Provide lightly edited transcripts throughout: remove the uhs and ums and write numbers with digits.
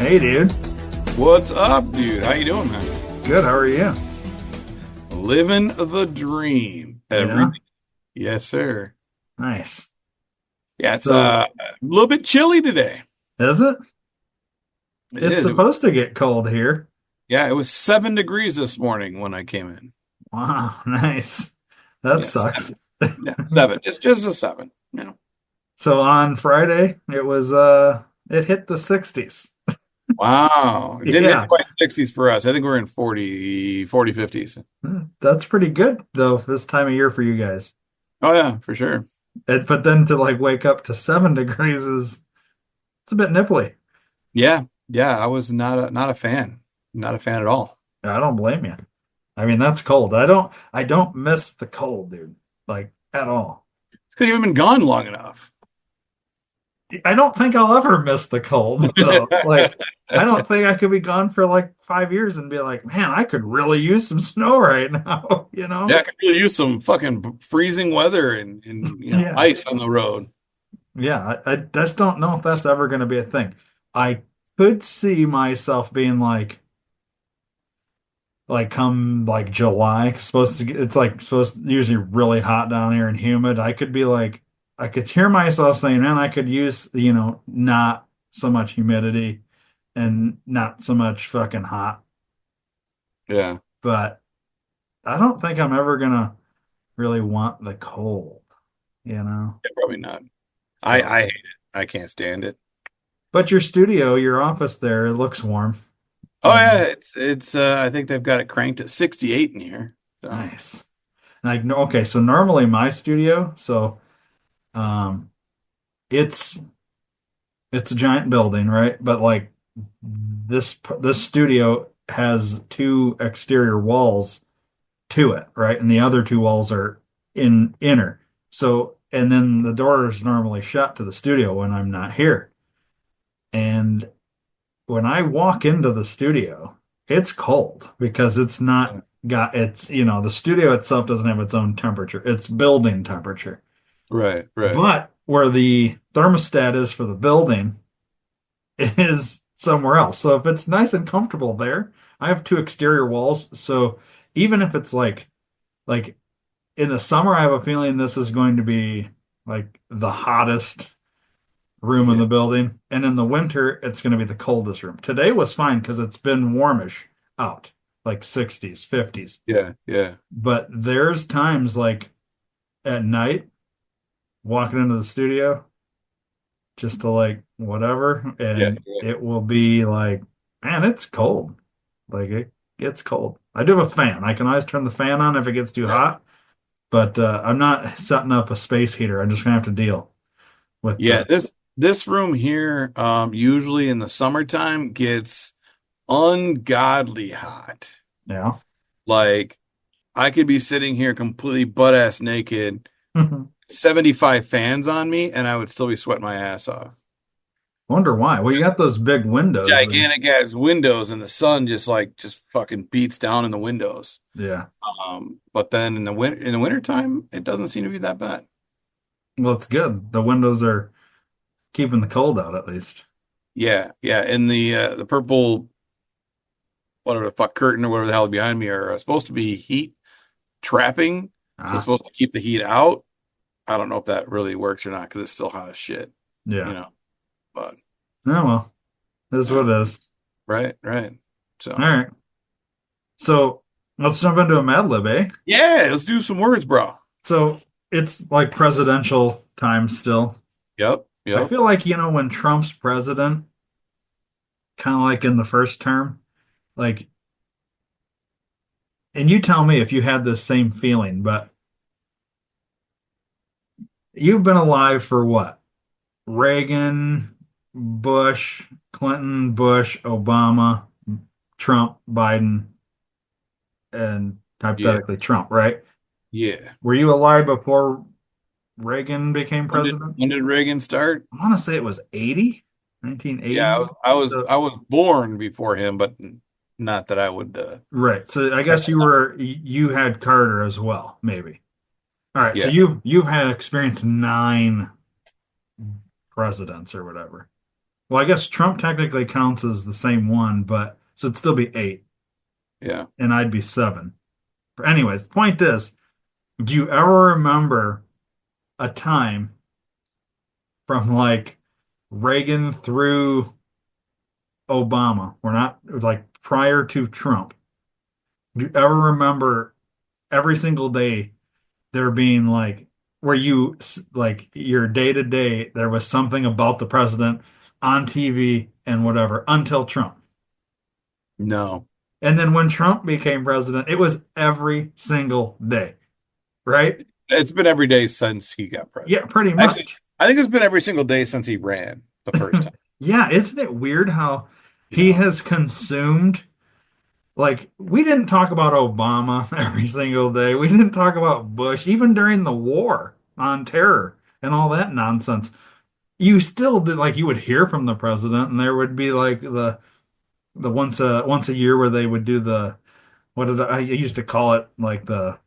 Hey, dude. What's up, dude? How you doing, man? Good. How are you? Living the dream every Yeah. day. Yes, sir. Nice. Yeah, it's So, a little bit chilly today. is it? It It's is. supposed to get cold here. Yeah, it was 7 degrees this morning when I came in. Wow. Nice. That Yeah, sucks. seven. Yeah, seven. Just a seven. So on Friday, it hit the 60s. Wow. It didn't hit Yeah. quite 60s for us. I think we're in 40, 50s. That's pretty good though this time of year for you guys. Oh yeah, for sure. But then to like wake up to 7 degrees is it's a bit nipply. Yeah, yeah. I was not a fan. Not a fan at all. I don't blame you. I mean, that's cold. I don't miss the cold, dude. Like at all. Because you haven't been gone long enough. I don't think I'll ever miss the cold though. Like, I don't think I could be gone for like 5 years and be like, man, I could really use some snow right now, you Yeah, know? I could really use some fucking freezing weather and Yeah. ice on the road. Yeah. I just don't know if that's ever going to be a thing. I could see myself being like come like July, supposed to get, it's like supposed usually really hot down here and humid. I could be like, I could hear myself saying, man, I could use, not so much humidity and not so much fucking hot. Yeah, But I don't think I'm ever gonna really want the cold, you know? yeah, probably not. So, I hate it. I can't stand it. but your studio, your office there, it looks warm. Oh yeah, And it's I think they've got it cranked at 68 in here. So nice. Like, no, okay, so normally my studio, um, it's it's a giant building, right? But like this studio has two exterior walls to it, right? And the other two walls are in inner. So, and then the door is normally shut to the studio when I'm not here. And when I walk into the studio, it's cold because it's not got the studio itself doesn't have its own temperature. It's building temperature. right, right. But where the thermostat is for the building is somewhere else. So if it's nice and comfortable there, I have two exterior walls. So even if it's like in the summer, I have a feeling this is going to be like the hottest room in Yeah, the building. And in the winter, it's going to be the coldest room. Today was fine because it's been warmish out, like 60s, 50s. yeah, yeah, But there's times like at night walking into the studio just to like whatever, yeah, and yeah. it will be like, man, it's cold. Like it gets cold. I do have a fan. I can always turn the fan on if it gets too Yeah. hot, but I'm not setting up a space heater. I'm just gonna have to deal with Yeah, the this room here, usually in the summertime gets ungodly hot. yeah. Like I could be sitting here completely butt ass naked, 75 fans on me, and I would still be sweating my ass off. Wonder why. Well, you got those big windows. Gigantic ass windows and the sun just fucking beats down in the windows. Yeah. But then in the wintertime, it doesn't seem to be that bad. Well, it's good. The windows are keeping the cold out at least. Yeah, yeah. And the purple whatever the fuck curtain or whatever the hell behind me are supposed to be heat trapping. So it's Ah, supposed to keep the heat out. I don't know if that really works or not because it's still hot as shit, you yeah. know. But Oh well, this is what it is. right, right. All So right. So let's jump into a Mad Lib, eh? yeah, let's do some words, bro. So it's like presidential time still. Yep, I yep. feel like, when Trump's president, kind of like in the first term, like, and you tell me if you had this same feeling, but you've been alive for what? Reagan, Bush, Clinton, Bush, Obama, Trump, Biden, and Yeah, hypothetically Trump, right? yeah. Were you alive before Reagan became When did president? when did Reagan start? I want to say it was 80, Yeah, 1980. So, I was born before him, but not that I would. right. So I guess you had Carter as well, maybe. All right. So Yeah, you've had experience nine presidents or whatever. Well, I guess Trump technically counts as the same one, but so it'd still be eight, Yeah. and I'd be seven. But anyways, the point is, do you ever remember a time from like Reagan through Obama? We're not like prior to Trump. Do you ever remember every single day there being like where you like your day to day, there was something about the president on TV and whatever until Trump. No. And then when Trump became president, it was every single day, right? It's been every day since he got president. Yeah, pretty Actually, much. I think it's been every single day since he ran the first time. Yeah, isn't it weird how You he know, has consumed like we didn't talk about Obama every single day. We didn't talk about Bush even during the war on terror and all that nonsense. You still did like you would hear from the president and there would be like the once a year where they would do the what did I used to call it like the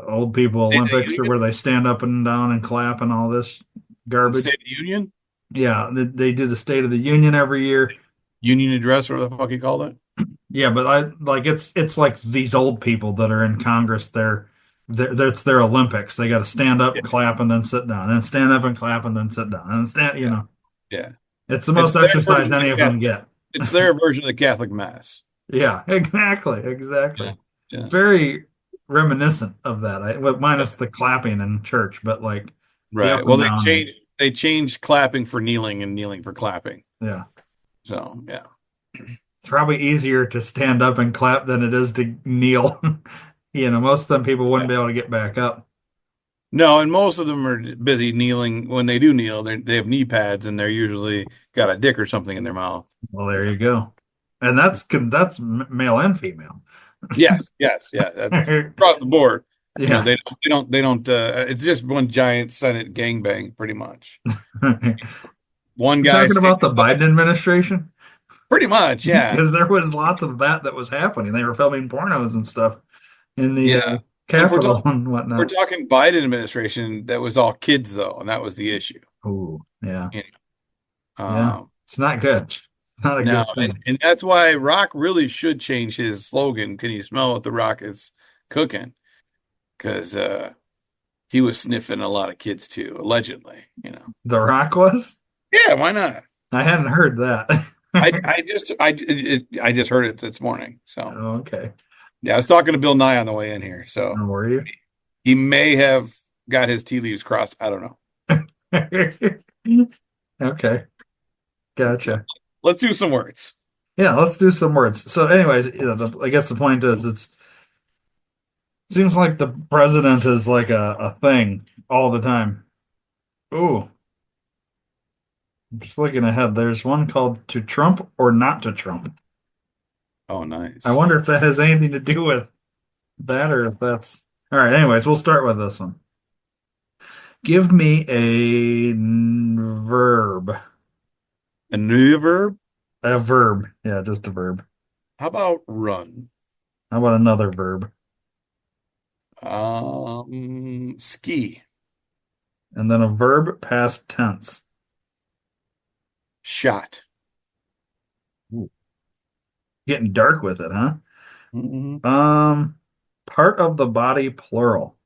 old people State of the Olympics or Union. where they stand up and down and clap and all this The State garbage. of the Union. Yeah, they do the State of the Union every year. Union address, or whatever the fuck you called it. Yeah, but I like it's like these old people that are in Congress. It's their Olympics. They got to stand up Yeah. and clap and then sit down, and stand up and clap and then sit down, and stand. You Yeah. know, Yeah. it's the It's most their exercise version of any the of them Catholic. get. It's their version of the Catholic Mass. Yeah, exactly, exactly. Yeah. Yeah. Very reminiscent of that. Well, minus the clapping in church, but like the up Right. Well, and down and they changed clapping for kneeling and kneeling for clapping. yeah. So yeah. It's probably easier to stand up and clap than it is to kneel. You know, most of them people wouldn't Yeah. be able to get back up. No, and most of them are busy kneeling. When they do kneel, they have knee pads and they're usually got a dick or something in their mouth. Well, You there know. you go. And that's male and female. Yes, yes, yeah. That's across the board. You know, Yeah. they don't. It's just one giant Senate gangbang, pretty much. You're One guy talking stands about the up, Biden administration? pretty much. Yeah, Because there was lots of that was happening. They were filming pornos and stuff in the yeah. But Capitol and we're whatnot. talking Biden administration, that was all kids though, and that was the issue. Ooh, yeah. You know? Yeah. It's not good. It's not a No, good thing. and that's why Rock really should change his slogan. Can you smell what the Rock is cooking? Because he was sniffing a lot of kids too, allegedly. You know. The Rock was? Yeah, why not? I hadn't heard that. I just heard it this morning. So Oh, okay. yeah, I was talking to Bill Nye on the way in here. So How were you? he may have got his tea leaves crossed. I don't know. Okay. So Gotcha. let's do some words. Yeah, let's do some words. So, anyways, I guess the point is, seems like the president is like a thing all the time. Ooh, I'm just looking ahead. There's one called "To Trump or Not to Trump." Oh, I nice. wonder if that has anything to do with that or if that's all right. Anyways, we'll start with this one. Give me a verb. A new verb. A verb. Yeah, just a verb. How about run? How about another verb? Ski, And then a verb past tense. shot, Ooh, getting dark with it, huh? hmm Um, part of the body, plural.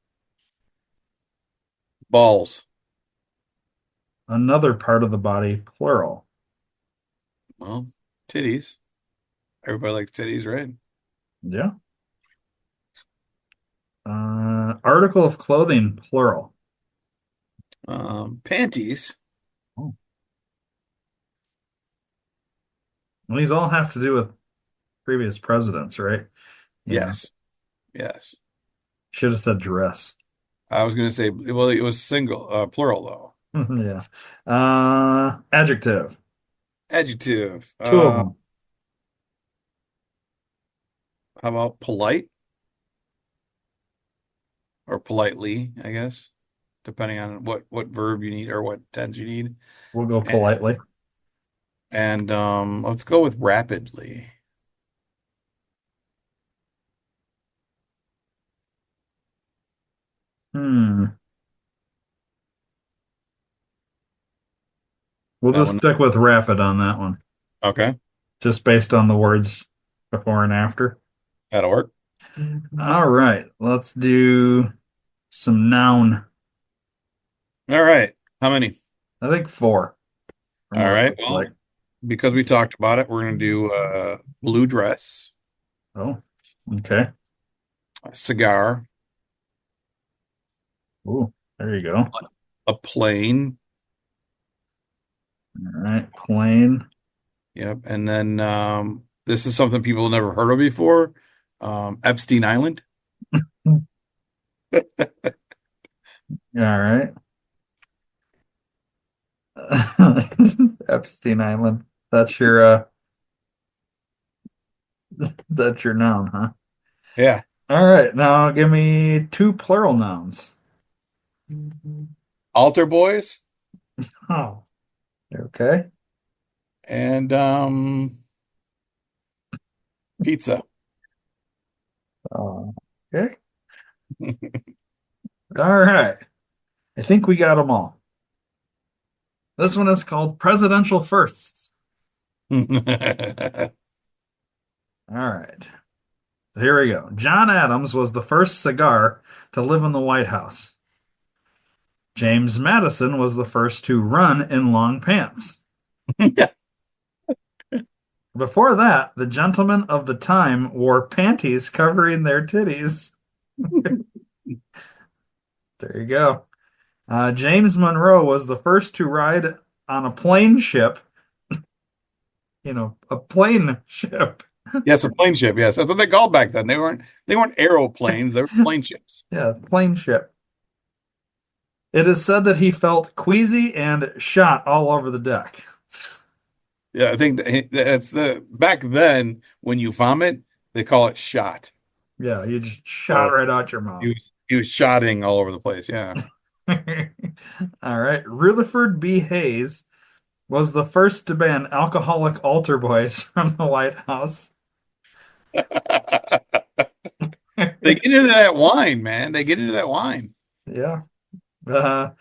balls. Another part of the body, plural. Well, titties. Everybody likes titties, right? Yeah. Article of clothing, plural. Panties. Oh. Well, these all have to do with previous presidents, right? You know, Yes, yes. should have said dress. I was going to say, well, it was single, plural though. Yeah. Adjective, Adjective. two of them. How about polite or politely, I guess, depending on what verb you need or what tense you need. We'll go And, politely. let's go with rapidly. Hmm. We'll That just one. stick with rapid on that one, Okay. just based on the words before and after. That'll work. All right, let's do some noun. All right. How many? I think four from All what it right. looks like. Well, because we talked about it, we're going to do blue dress, Oh, okay. a cigar, Ooh, there you go. a plane. All right, plain. Yep. And then this is something people never heard of before. Epstein Island. All right. Epstein Island. That's your that's your noun, huh? Yeah. All right, now give me two plural nouns. Altar boys Oh, okay. and pizza. Uh, okay. All right. I think we got them all. This one is called Presidential Firsts. All right. Here we go. John Adams was the first cigar to live in the White House. James Madison was the first to run in long pants. Before that, the gentlemen of the time wore panties covering their titties. There you go. James Monroe was the first to ride on a plane ship, a plane ship. Yes, a plane ship. Yes, that's what they called back then. They weren't aeroplanes. They were plane ships. Yeah, plane ship. It is said that he felt queasy and shot all over the deck. Yeah, I think that's the back then when you vomit, they call it shot. Yeah, you just shot So right out your he mouth. was he was shotting all over the place. Yeah. All right. Rutherford B. Hayes was the first to ban alcoholic altar boys from the White House. They get into that wine, man. They get into that wine. Yeah. Uh,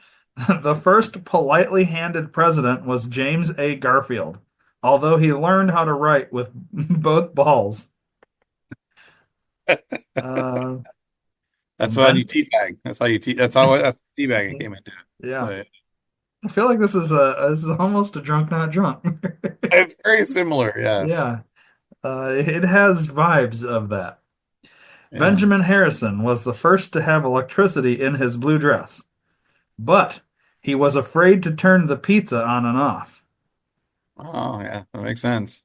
the first politely handed president was James A. Garfield, although he learned how to write with both balls. Uh, That's why you ben, teabag. That's teabagging came into. yeah. So, I feel like this is almost a drunk not drunk. it's very similar. Yes. Yeah. It has vibes of that. Yeah. Benjamin Harrison was the first to have electricity in his blue dress, but he was afraid to turn the pizza on and off. Oh, yeah. That makes sense.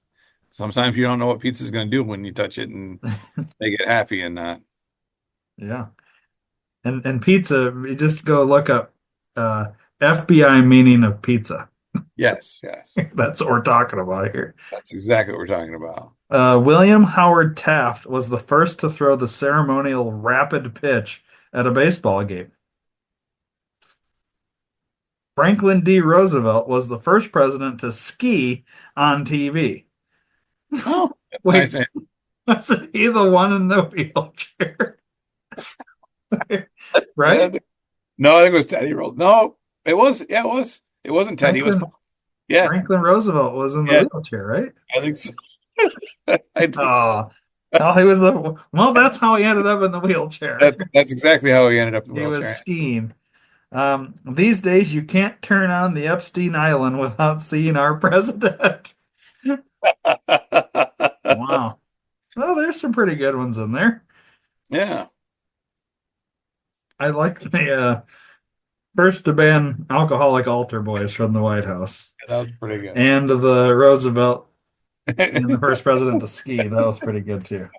Sometimes you don't know what pizza's going to do when you touch it and they get happy and not. Yeah. And pizza, you just go look up uh, FBI meaning of pizza. Yes, yes. That's what we're talking about here. That's exactly what we're talking about. William Howard Taft was the first to throw the ceremonial rapid pitch at a baseball game. Franklin D. Roosevelt was the first president to ski on TV. Oh, that's Wait, nice. was he the one in the wheelchair? Yeah, Right? no, I think it was Teddy Roll. No, it was. Yeah, it was. It wasn't Teddy. It was. Franklin Yeah, Franklin Roosevelt was in the yeah. wheelchair, right? I think so. I think so. Oh, well, that's how he ended up in the wheelchair. That's exactly how he ended up in the He was wheelchair. skiing. These days, you can't turn on the Epstein Island without seeing our president. Wow. Well, there's some pretty good ones in there. Yeah, I like the first to ban alcoholic altar boys from the White House that was pretty good. and the Roosevelt being the first president to ski. That was pretty good too.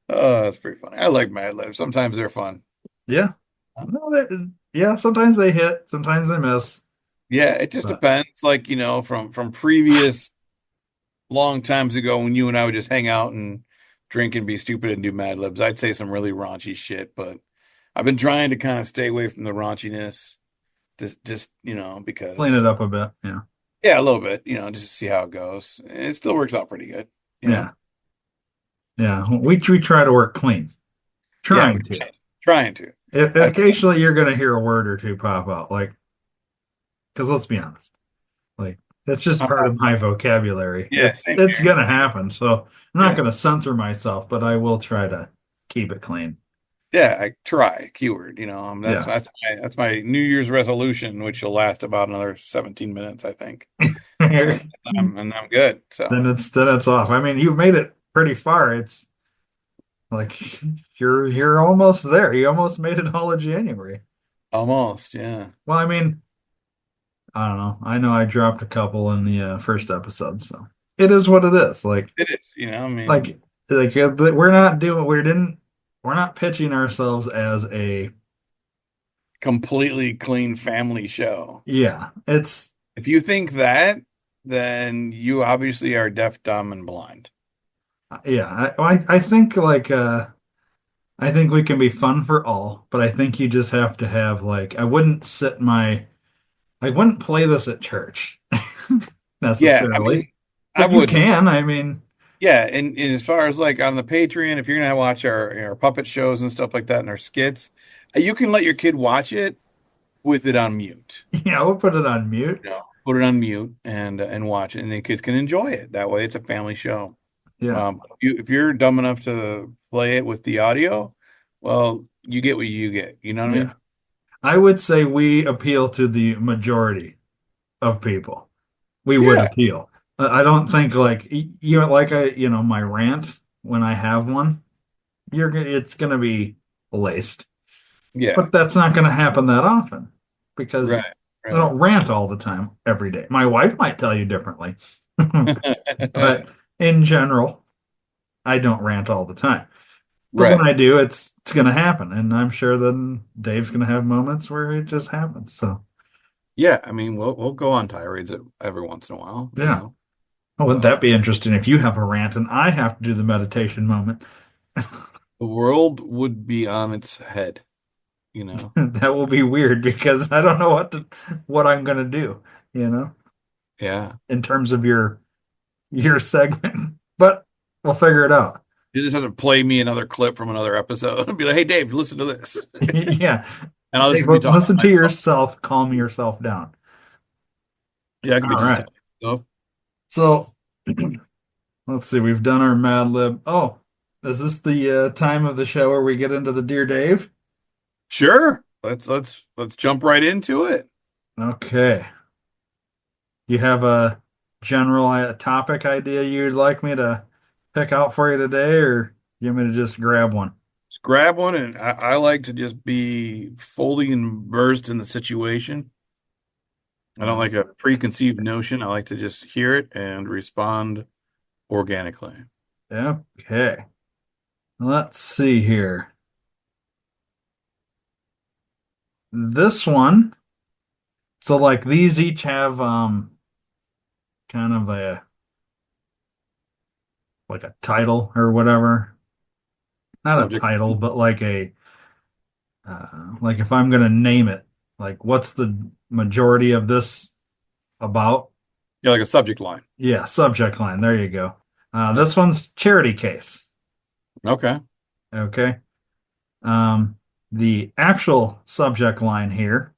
Oh, that's pretty funny. I like Mad Libs. Sometimes they're fun. Yeah. No, yeah, sometimes they hit, sometimes they miss, Yeah, it just but depends. Like, from previous long times ago when you and I would just hang out and drink and be stupid and do Mad Libs, I'd say some really raunchy shit, but I've been trying to kind of stay away from the raunchiness. Just, clean it because up a bit. Yeah. yeah, a little bit, just to see how it goes. And it still works out pretty good, you know? Yeah. Yeah. We try to work clean. Yeah, Trying to. trying to. I, Occasionally you're going to hear a word or two pop out, like, because let's be honest, like That's just part of my vocabulary. Yeah, same It's here. gonna happen, so I'm not Yeah. gonna censor myself, but I will try to keep it clean. Yeah, I try keyword, Yeah. that's my New Year's resolution, which will last about another 17 minutes, I think. And Then I'm good. So it's off. I mean, you've made it pretty far. It's like you're almost there. You almost made it all of January. almost, yeah. Well, I mean, I don't know. I know I dropped a couple in the first episode, so it is what it is. It is, I Like, mean, we're not doing. We're not pitching ourselves as a. completely clean family show. Yeah, it's If you think that, then you obviously are deaf, dumb, and blind. yeah. I think I think we can be fun for all, but I think you just have to have like I wouldn't play this at church Yeah, I necessarily, mean, I but you wouldn't. can. I mean, Yeah, and as far as like on the Patreon, if you're gonna watch our puppet shows and stuff like that and our skits, you can let your kid watch it with it on mute. yeah, we'll put it on mute. Put it on mute and watch it, and the kids can enjoy it. That way, it's a family show. Yeah, If you're dumb enough to play it with the audio, well, you get what you get. You know what I yeah. mean? I would say we appeal to the majority of people. We would Yeah, appeal. I don't think like you know, like my rant when I have one, it's gonna be laced. yeah, But that's not going to happen that often because right, I right, don't rant all the time every day. My wife might tell you differently, but in general, I don't rant all the time. But when right. I do, it's going to happen, and I'm sure then Dave's going to have moments where it just happens. So Yeah, I mean, we'll go on tirades every once in a while, yeah, wouldn't but that be interesting if you have a rant and I have to do the meditation moment? the world would be on its head, you know? That will be weird because I don't know what I'm going to do, Yeah. in terms of your segment, but we'll figure it out. You just have to play me another clip from another episode and be like, hey, Dave, listen to this. Yeah. And I'll Hey, just be but talking listen to to myself. yourself, calm yourself down. Yeah, I could be All just right. talking to myself. So let's see. We've done our Mad Lib. Oh, is this the time of the show where we get into the Dear Dave? Sure. Let's jump right into it. Okay. You have a general topic idea you'd like me to pick out for you today, or you want me to just grab one? Just grab one, and I like to just be fully immersed in the situation. I don't like a preconceived notion. I like to just hear it and respond organically. Okay. Let's see here. This one. So like these each have kind of a like a title or whatever. Not a Subject. title, but like if I'm gonna name it, like what's the majority of this about? Yeah, like a subject line. Yeah, subject line. There you go. Yeah. This one's charity case. Okay. Okay. Um, the actual subject line here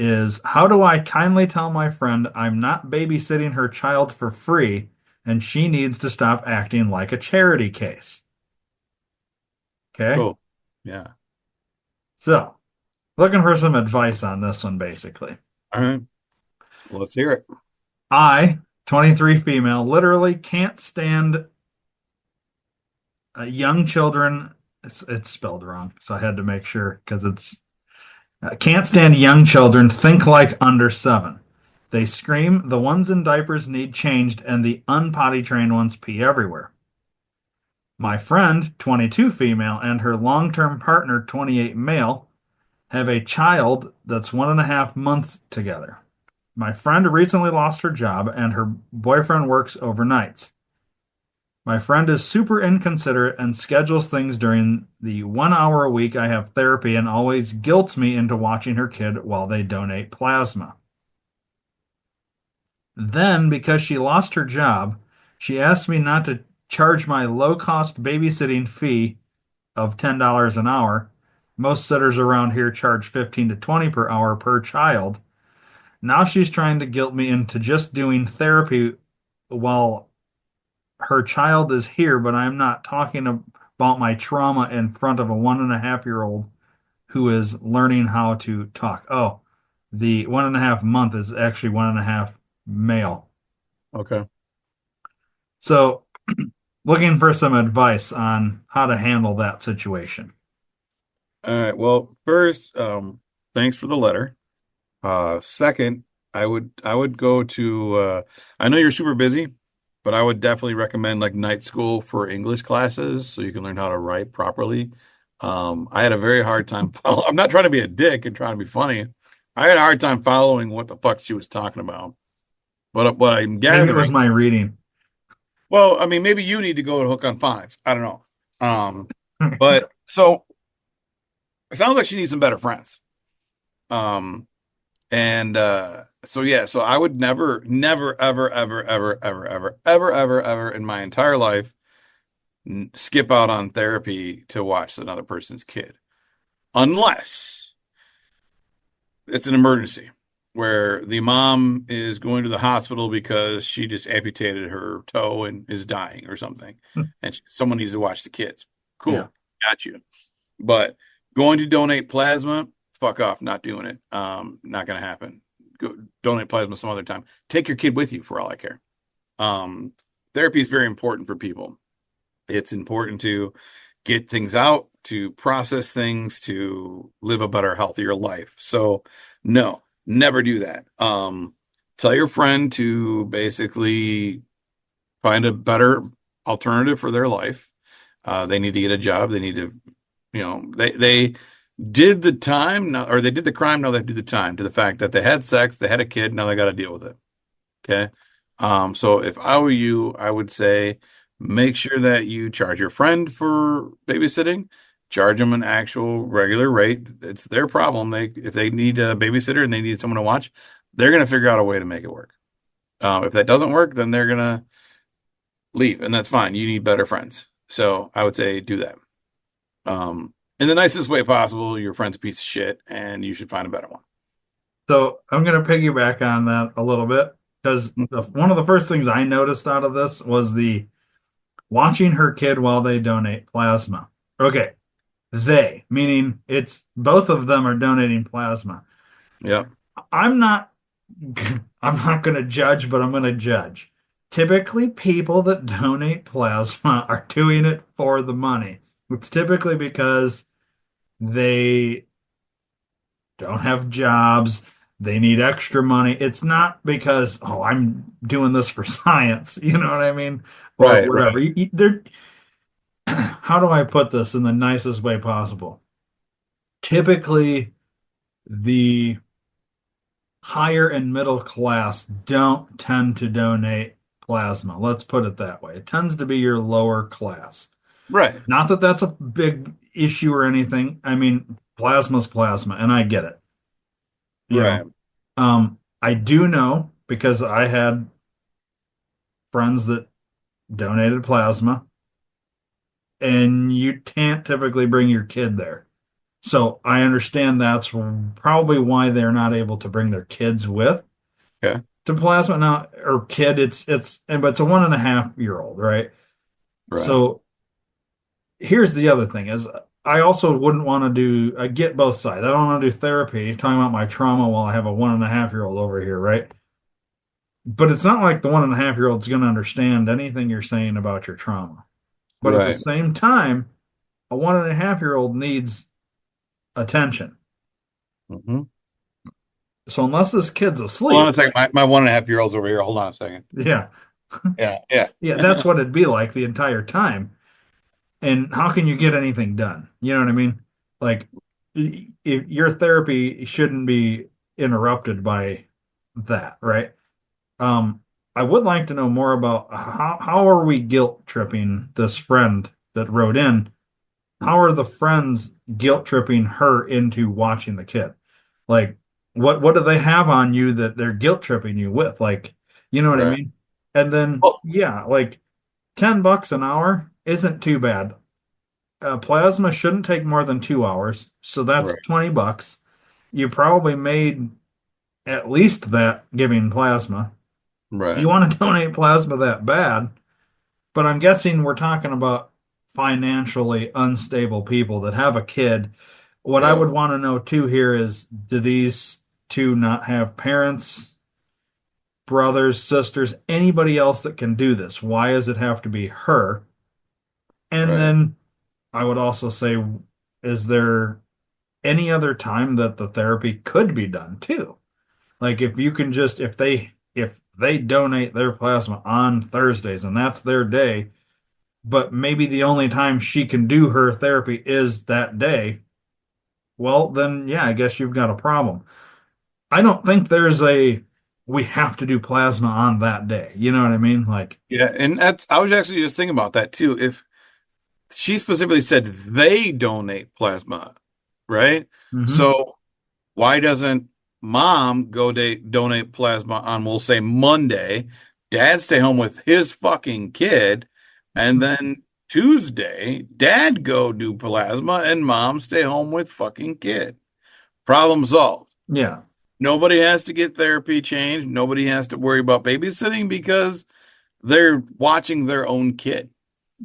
is how do I kindly tell my friend I'm not babysitting her child for free and she needs to stop acting like a charity case? Okay. Cool. Yeah. So, looking for some advice on this one, basically. All right. Well, let's hear it. I, 23 female, literally can't stand young children. It's spelled wrong, so I had to make sure because it's can't stand young children think like under 7. They scream, the ones in diapers need changed, and the unpotty trained ones pee everywhere. My friend, 22 female, and her long term partner, 28 male, have a child that's 1.5 months together. My friend recently lost her job, and her boyfriend works overnights. My friend is super inconsiderate and schedules things during the 1 hour a week I have therapy and always guilts me into watching her kid while they donate plasma. Then, because she lost her job, she asked me not to charge my low cost babysitting fee of $10 an hour. Most sitters around here charge 15 to 20 per hour per child. Now she's trying to guilt me into just doing therapy while her child is here, but I'm not talking about my trauma in front of a 1.5-year-old who is learning how to talk. Oh, the 1.5 month is actually 1.5 male. Okay. So, looking for some advice on how to handle that situation. All right. Well, first, thanks for the letter. Second, I would go to I know you're super busy, but I would definitely recommend like night school for English classes so you can learn how to write properly. I had a very hard time I'm not trying to be a dick and trying to be funny. I had a hard time following what the fuck she was talking about. But what I'm Maybe it gathering, was my reading. well, I mean, maybe you need to go to Hook on Phonics. I don't know. But so it sounds like she needs some better friends. Um, And so yeah, so I would never, never, ever, ever, ever, ever, ever, ever, ever, ever in my entire life skip out on therapy to watch another person's kid, unless it's an emergency where the mom is going to the hospital because she just amputated her toe and is dying or something, and someone needs to watch the kids. Yeah. Cool, got you. But going to donate plasma, fuck off, not doing it. Not gonna happen. Go donate plasma some other time. Take your kid with you for all I care. Um, Therapy is very important for people. It's important to get things out, to process things, to live a better, healthier life. So no, never do that. Tell your friend to basically find a better alternative for their life. They need to get a job. They need to, they did the time now, or they did the crime. Now they have to do the time to the fact that they had sex, they had a kid. Now they got to deal with it. Okay. So if I were you, I would say make sure that you charge your friend for babysitting, charge them an actual regular rate. It's their problem. If they need a babysitter and they need someone to watch, they're going to figure out a way to make it work. If that doesn't work, then they're going to leave, and that's fine. You need better friends. So I would say do that. In the nicest way possible. Your friend's a piece of shit, and you should find a better one. So I'm going to piggyback on that a little bit because one of the first things I noticed out of this was the watching her kid while they donate plasma. Okay, they, meaning it's both of them are donating plasma. Yeah. I'm not I'm not going to judge, but I'm going to judge. Typically, people that donate plasma are doing it for the money. It's typically because they don't have jobs, they need extra money. It's not because, oh, I'm doing this for science, you know what I mean? Or Right. whatever. Right. They're, how do I put this in the nicest way possible? Typically, the higher and middle class don't tend to donate plasma. Let's put it that way. It tends to be your lower class. Right. Not that that's a big issue or anything. I mean, plasma's plasma, and I get it. You Right. know, I do know because I had friends that donated plasma, and you can't typically bring your kid there. So I understand that's probably why they're not able to bring their kids with Okay. to plasma now, or kid. But it's a 1.5-year old, right? Right. So here's the other thing: is I also wouldn't want to do. I get both sides. I don't want to do therapy talking about my trauma while I have a 1.5-year old over here, right? But it's not like the 1.5-year old's going to understand anything you're saying about your trauma. But at the Right. same time, a 1.5-year old needs attention. Hmm. So unless this kid's Hold on asleep, a second. My 1.5-year-old's over here. Hold on a second. yeah, Yeah. Yeah. yeah, that's what it'd be like the entire time. And how can you get anything done? You know what I mean? Like, your therapy shouldn't be interrupted by that, right? Um, I would like to know more about how are we guilt tripping this friend that wrote in? How are the friends guilt tripping her into watching the kid? Like, what do they have on you that they're guilt tripping you with? Like, you know what I Right. mean? And then, Oh, yeah, like $10 an hour isn't too bad. Plasma shouldn't take more than 2 hours, so that's right. $20. You probably made at least that giving plasma. You Right. want to donate plasma that bad, but I'm guessing we're talking about financially unstable people that have a kid. What I Yep. would want to know too here is, do these two not have parents, brothers, sisters, anybody else that can do this? Why does it have to be her? And Right. then I would also say, is there any other time that the therapy could be done too? Like if you can just if they donate their plasma on Thursdays and that's their day, but maybe the only time she can do her therapy is that day, well then yeah, I guess you've got a problem. I don't think there's a we have to do plasma on that day. You know what I mean? Like, Yeah, and that's I was actually just thinking about that too. If she specifically said they donate plasma, right? hmm So why doesn't mom go donate plasma on, we'll say Monday, dad stay home with his fucking kid, and then Tuesday, dad go do plasma and mom stay home with fucking kid. Problem solved. yeah, Nobody has to get therapy changed. Nobody has to worry about babysitting because they're watching their own kid.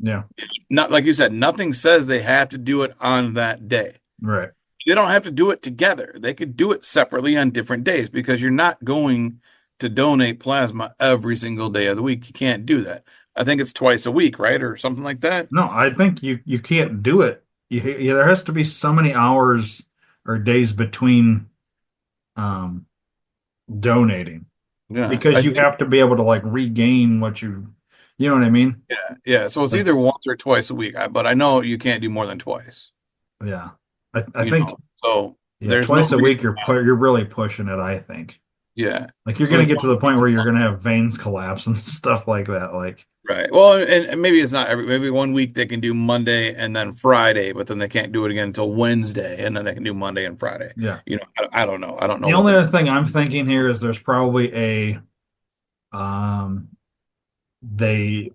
yeah, Not like you said, nothing says they have to do it on that day. right. They don't have to do it together. They could do it separately on different days because you're not going to donate plasma every single day of the week. You can't do that. I think it's twice a week, right? Or something like that. No, I think you can't do it. There has to be so many hours or days between um donating Yeah. because I you think, have to be able to like regain you know what I mean? yeah. Yeah. So it's Like, either once or twice a week. But I know you can't do more than twice, yeah. I think So yeah, there's no twice a reason. week you're really pushing it, I think. Yeah. Like you're So gonna there's get no to the point where reason. you're gonna have veins collapse and stuff like that. Like, Right. Well, and maybe it's not maybe one week they can do Monday and then Friday, but then they can't do it again until Wednesday, and then they can do Monday and Friday. yeah. I don't know. I don't know The what only the other thing I'm thinking here is there's probably a they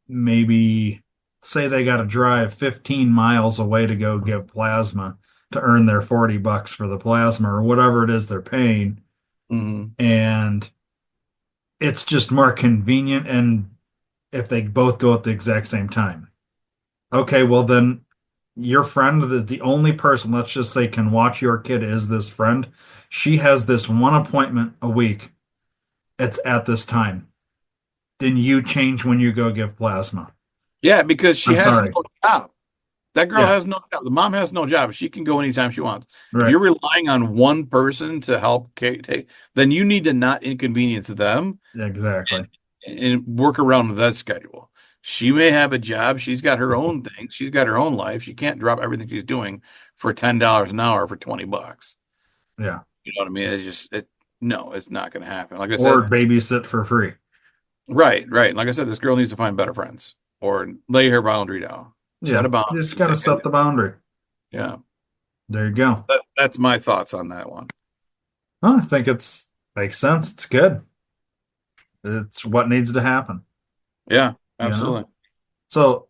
maybe say they got to drive 15 miles away to go give plasma to earn their $40 for the plasma or whatever it is they're paying. Mhm. And it's just more convenient. And if they both go at the exact same time, okay, well, then your friend, the only person, let's just say, can watch your kid is this friend. She has this one appointment a week. It's at this time. Then you change when you go give plasma. Yeah, because she I'm has sorry. no job. That girl Yeah, has no job. The mom has no job. She can go anytime she wants. If right. you're relying on one person to help take, then you need to not inconvenience them Exactly. and work around that schedule. She may have a job. She's got her own things. She's got her own life. She can't drop everything she's doing for $10 an hour for 20 bucks. Yeah. You know what I mean? No, it's not going to happen. Like I Or said, babysit for free. right, right. Like I said, this girl needs to find better friends or lay her boundary down, set Yeah. a boundary You just and got to say, hey, set the boundary. yeah, There you go. that's my thoughts on that one. Huh, I think it's makes sense. It's good. It's what needs to happen, Yeah, you know? absolutely. So,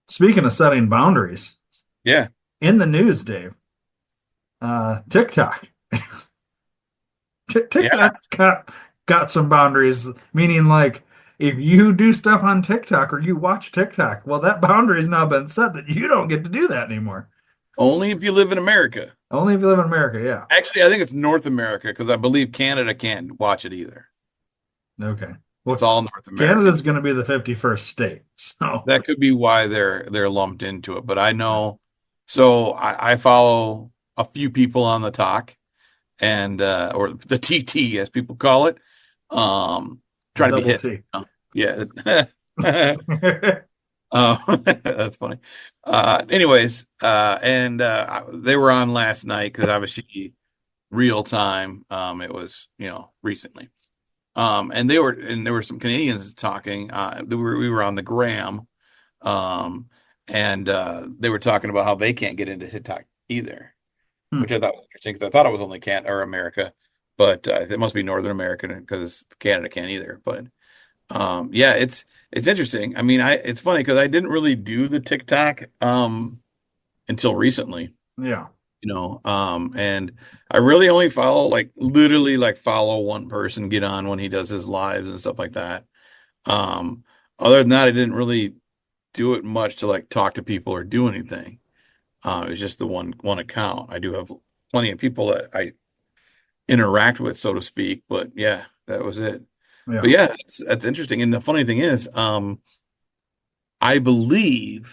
speaking of setting boundaries, Yeah, in the news, Dave, TikTok. yeah. TikTok's got some boundaries, meaning like if you do stuff on TikTok or you watch TikTok, well, that boundary has now been set that you don't get to do that anymore. Only if you live in America. Only if you live in America, yeah. Actually, I think it's North America because I believe Canada can't watch it either. Okay. It's Well, all North American. Canada's going to be the 51st state. So, That could be why they're lumped into it. But I know, so I follow a few people on the talk and or the TT as people call it. Trying to be double hip. T. Yeah. That's funny. Anyways, and they were on last night because obviously real time. It was recently. And there were some Canadians talking. We were on the gram, um, and they were talking about how they can't get into TikTok either, Hmm. which I thought was interesting because I thought it was only Can or America, but it must be Northern American because Canada can't either. But yeah, it's interesting. I mean, it's funny because I didn't really do the TikTok until recently. Yeah. And I really only follow like literally like follow one person, get on when he does his lives and stuff like that. Um, Other than that, I didn't really do it much to like talk to people or do anything. It was just the one account. I do have plenty of people that I interact with, so to speak, but yeah, that was it. But Yeah, yeah, that's interesting. And the funny thing is, I believe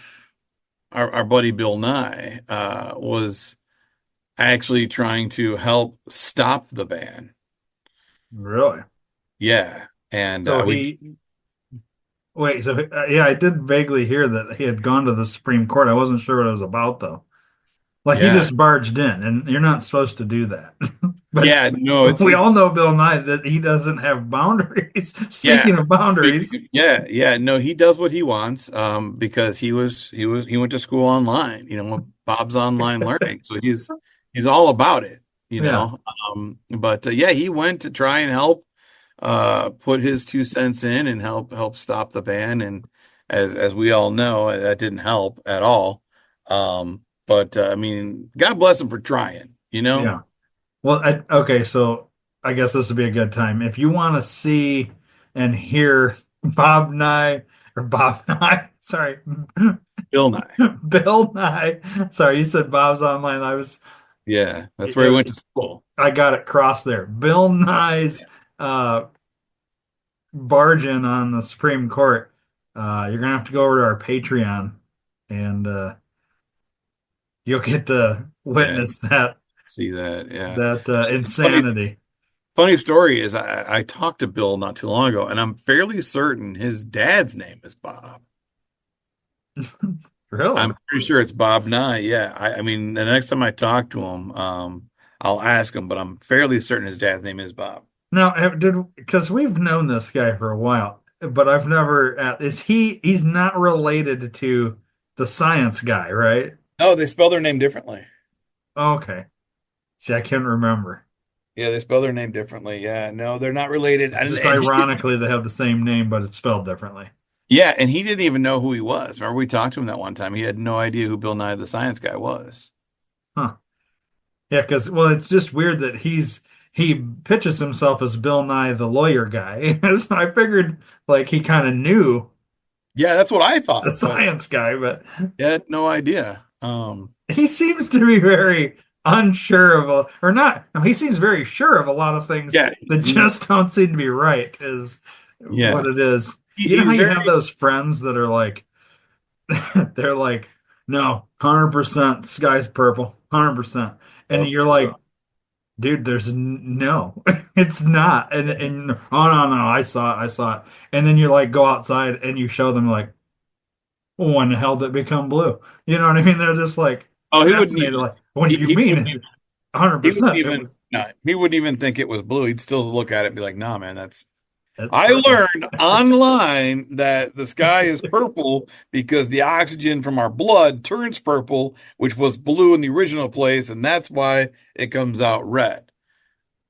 our buddy Bill Nye was actually trying to help stop the ban. really. Yeah, and So we he wait. So yeah, I did vaguely hear that he had gone to the Supreme Court. I wasn't sure what it was about though. Like he yeah just barged in, and you're not supposed to do that. But yeah no we it's all know Bill Nye that he doesn't have boundaries. yeah. Speaking of boundaries, Yeah, no, he does what he wants because he went to school online, Bob's online learning. So he's all about it, you yeah, know. But yeah, he went to try and help put his 2 cents in and help stop the ban, and as we all know, that didn't help at all. But I mean, God bless him for trying. yeah. Well, okay, so I guess this would be a good time if you want to see and hear Bob Nye or Bob Nye. Sorry, Bill Nye. Bill Nye. Sorry, you said Bob's online. Yeah, that's where he It, went to school. I got it crossed there. Bill Nye's uh, barge in on the Supreme Court. You're gonna have to go over to our Patreon, and you'll get to Yeah, witness that see that. Yeah. that Funny insanity. Funny story is I talked to Bill not too long ago, and I'm fairly certain his dad's name is Bob. Really? I'm pretty sure it's Bob Nye. Yeah. I mean, the next time I talk to him, I'll ask him, but I'm fairly certain his dad's name is Bob. Now, did because we've known this guy for a while, but I've never. Is he? He's not related to the science guy, right? No, they spell their name differently. Okay. See, I can't remember. Yeah, they spell their name differently. Yeah, no, they're not related. Just And he didn't, ironically, they have the same name, but it's spelled differently. yeah, and he didn't even know who he was. Remember we talked to him that one time. He had no idea who Bill Nye the Science Guy was. Huh. Yeah, because well, it's just weird that he pitches himself as Bill Nye the lawyer guy. So I figured like he kind of knew Yeah, that's what I the thought, but science guy, but he had no idea. he seems to be very unsure of or not. No, he seems very sure of a lot of things Yeah, that just don't seem to be right, is what yeah. it is. You know how He's you very have those friends that are like, they're like, no, 100% sky's purple, 100%. And oh, you're like, dude, no, it's not. And oh no, no, I saw it. And then you like go outside and you show them like, well, when the hell did it become blue? You know what I mean? They're just like oh, he wouldn't fascinated. even. Like, what do you He mean? wouldn't It's even. He wouldn't 100%. It even. was No, he wouldn't even think it was blue. He'd still look at it and be like, "Nah, man, that's." it's I purple. learned online that the sky is purple because the oxygen from our blood turns purple, which was blue in the original place, and that's why it comes out red.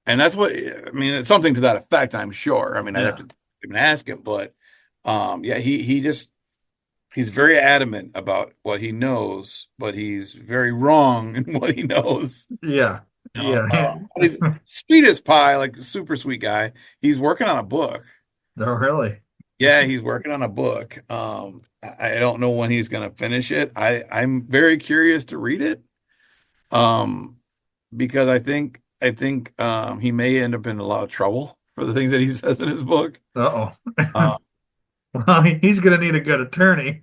And that's what I mean. It's something to that effect, I'm sure. I mean, I'd have Yeah, to even ask him, but yeah, he just he's very adamant about what he knows, but he's very wrong in what he knows. yeah, yeah. He's sweet as pie, like a super sweet guy. He's working on a book. Oh, really? Yeah, he's working on a book. I don't know when he's going to finish it. I'm very curious to read it. Um, because I think he may end up in a lot of trouble for the things that he says in his book. Uh-oh. Uh, Well, he's gonna need a good attorney.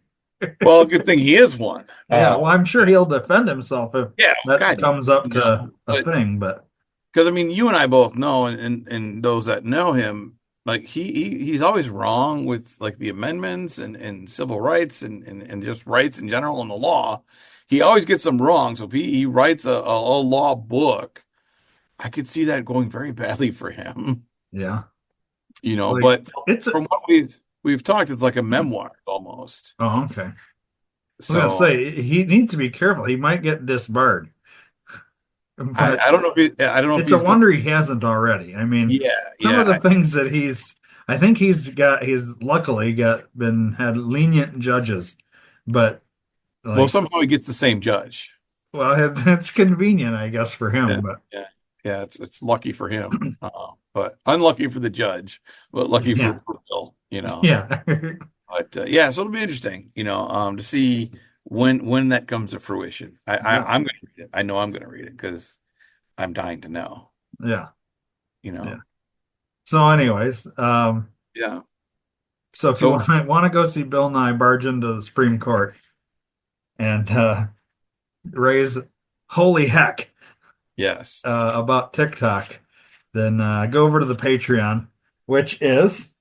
well, good thing he is one. Yeah, well, I'm sure he'll defend himself if Yeah, that God, comes up to no, a but thing. But because I mean, you and I both know, and those that know him, like he's always wrong with like the amendments and civil rights and just rights in general and the law. He always gets them wrong. So if he writes a law book, I could see that going very badly for him. yeah, like But it's from what we've talked, it's like a memoir almost. oh, okay. I was gonna So say he needs to be careful. He might get disbarred, but I don't know if I don't know if it's a he's going. wonder he hasn't already. I mean, Yeah, some of the yeah. things that I think he's luckily had lenient judges, but Well, like, somehow he gets the same judge. Well, it's convenient, I guess, for Yeah, him, but yeah, yeah. It's lucky for him, but unlucky for the judge, but lucky yeah, for Bill. yeah, But yeah, so it'll be interesting, to see when that comes to fruition. yeah, I'm going to read it. I know I'm going to read it because I'm dying to know. yeah, You yeah. know. So, anyways, Yeah. so if you So want to go see Bill Nye barge into the Supreme Court and raise holy heck yes, about TikTok, then go over to the Patreon, which is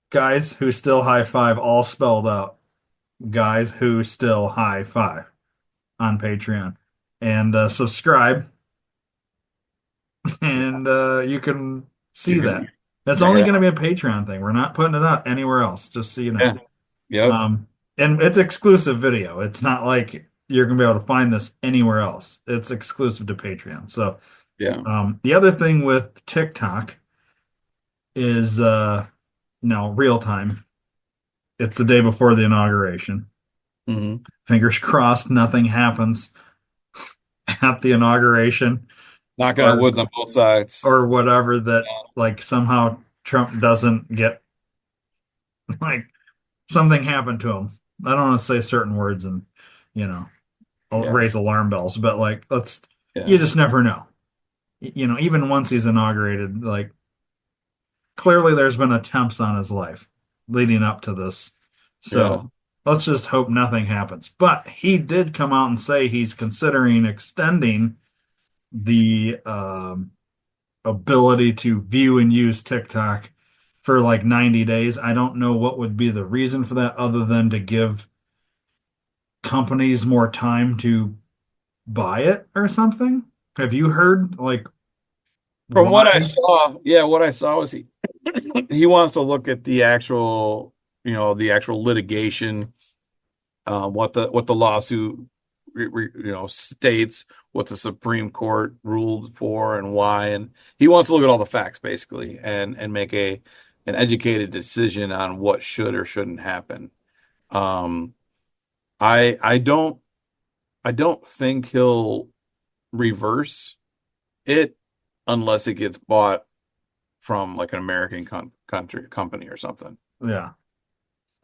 guys who still high five, all spelled out. Guys who still high five on Patreon, and subscribe, yeah, and you can you see can that. That's check only it going to out. be a Patreon thing. We're not putting it out anywhere else, just so you know. Yeah. Yep. Um, and it's exclusive video. It's not like you're going to be able to find this anywhere else. It's exclusive to Patreon. So, Yeah. the other thing with TikTok is no real time. It's the day before the inauguration. Hmm. Fingers crossed, nothing happens at the inauguration Knocking on or woods on both sides. whatever that like somehow Trump doesn't get like something happened to him. I don't want to say certain words and you know Yeah. raise alarm bells, but like let's you Yeah. just never know. Even once he's inaugurated, like clearly there's been attempts on his life leading up to this. Yeah. So let's just hope nothing happens. But he did come out and say he's considering extending the ability to view and use TikTok for like 90 days. I don't know what would be the reason for that other than to give companies more time to buy it or something. Have you heard like From why? what I saw, yeah, what I saw was he wants to look at the actual litigation, what the lawsuit states, what the Supreme Court ruled for and why, and he wants to look at all the facts basically and make a an educated decision on what should or shouldn't happen. Um, I don't think he'll reverse it unless it gets bought from like an American country company or something. Yeah.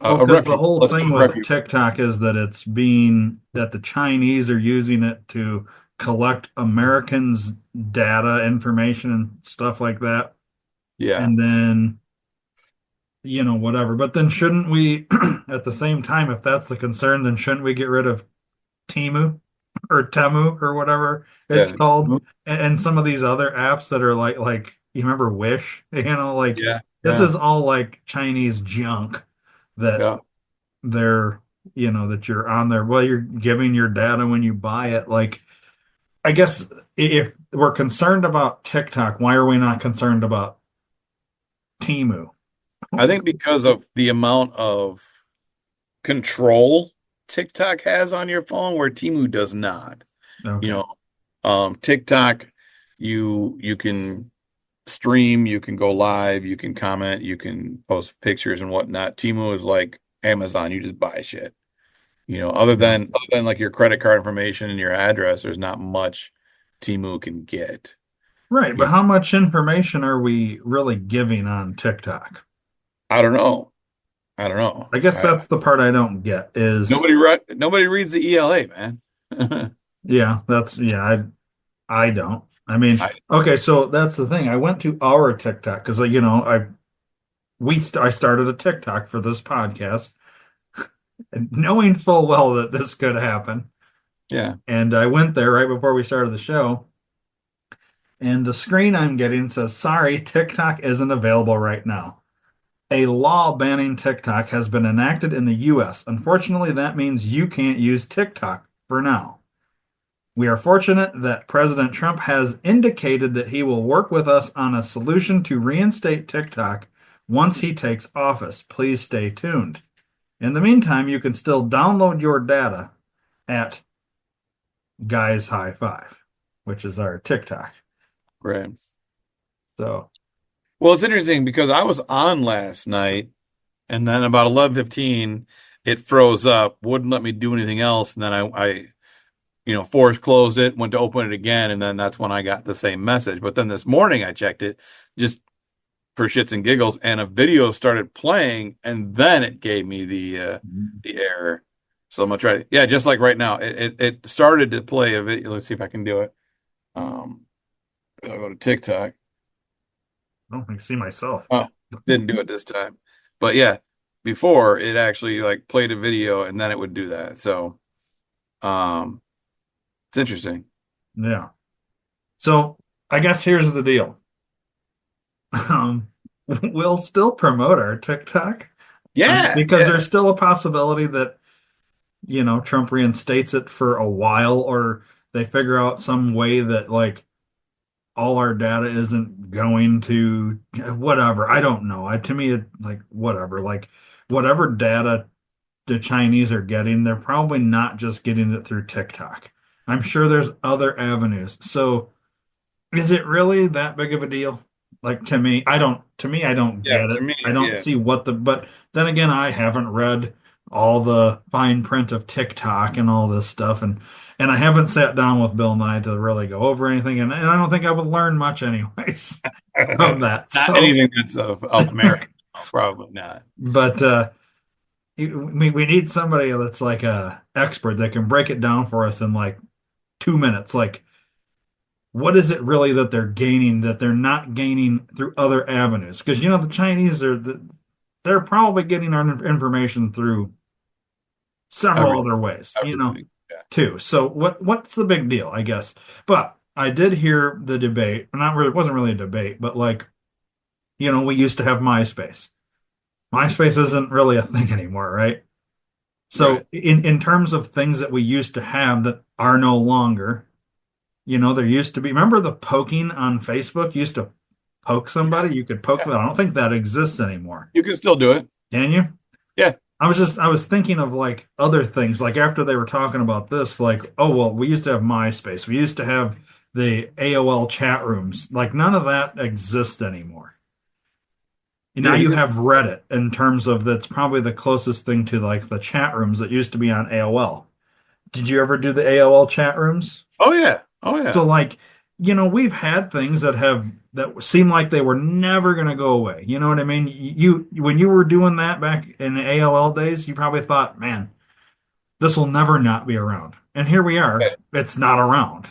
Well, A because the reputable, whole let's go thing with with reputable. TikTok is that it's being that the Chinese are using it to collect Americans' data, information, and stuff like that. Yeah, And then, whatever. But then shouldn't we, at the same time, if that's the concern, then shouldn't we get rid of Timu or Temu or whatever it's yeah, called? And some of these other apps that are like you remember Wish, like yeah, this yeah, is all like Chinese junk that yeah. they're that you're on there. Well, you're giving your data when you buy it. Like, I guess if we're concerned about TikTok, why are we not concerned about Timu? I think because of the amount of control TikTok has on your phone, where Temu does not. You Okay. know, TikTok, you can stream, you can go live, you can comment, you can post pictures and whatnot. Temu is like Amazon, you just buy shit. Other Yeah. than like your credit card information and your address, there's not much Temu can get. Right, You but know, how much information are we really giving on TikTok? I don't know. I don't know. I guess that's the part I don't get is Nobody reads the ELA, man. yeah, I don't. I mean, I okay, so that's the thing. I went to our TikTok because I started a TikTok for this podcast, knowing full well that this could happen. yeah, And I went there right before we started the show, and the screen I'm getting says, "Sorry, TikTok isn't available right now." A law banning TikTok has been enacted in the US. Unfortunately, that means you can't use TikTok for now. We are fortunate that President Trump has indicated that he will work with us on a solution to reinstate TikTok once he takes office. Please stay tuned. In the meantime, you can still download your data at Guys High Five, which is our TikTok. right. So, Well, it's interesting because I was on last night, and then about 11:15, it froze up, wouldn't let me do anything else. And then force closed it, went to open it again, and then that's when I got the same message. But then this morning I checked it just for shits and giggles, and a video started playing, and then it gave me the error. So I'm gonna try to, yeah, just like right now, it started to play a video. Let's see if I can do it. I'll go to TikTok. I don't think see myself. Oh, didn't do it this time, but yeah, before it actually like played a video, and then it would do that. So, um, it's interesting. Yeah. So I guess here's the deal. Um, we'll still promote our TikTok Yeah, because yeah, there's still a possibility that, Trump reinstates it for a while, or they figure out some way that like all our data isn't going to whatever. I don't know. To me, it like whatever, like whatever data the Chinese are getting, they're probably not just getting it through TikTok. I'm sure there's other avenues. So is it really that big of a deal? Like I don't yeah. get To it. me, I don't yeah. see but then again, I haven't read all the fine print of TikTok and all this stuff, and I haven't sat down with Bill Nye to really go over anything, and I don't think I would learn much anyways from that. Not So, anything that's of merit. No, probably not. but we need somebody that's like a expert that can break it down for us in like 2 minutes. Like, what is it really that they're gaining that they're not gaining through other avenues? Because the Chinese they're probably getting our information through several Everything, other ways, everything. Yeah, too. So what's the big deal, I guess? But I did hear the debate. Not really, it wasn't really a debate, but like, we used to have MySpace. MySpace isn't really a thing anymore, right? right. So in terms of things that we used to have that are no longer, there used to be, remember the poking on Facebook? You used to poke Yeah, somebody, you could poke yeah. them. I don't think that exists anymore. You can still do it. Can you? Yeah, I was thinking of like other things, like after they were talking about this, like, oh, well, we used to have MySpace. We used to have the AOL chat rooms. Like none of that exists anymore. And now yeah. You you can. have Reddit in terms of that's probably the closest thing to like the chat rooms that used to be on AOL. Did you ever do the AOL chat rooms? Oh yeah, oh So yeah. like, we've had things that seem like they were never going to go away. You know what I mean? When you were doing that back in the AOL days, you probably thought, man, this will never not be around. And here we are. Right, It's not around.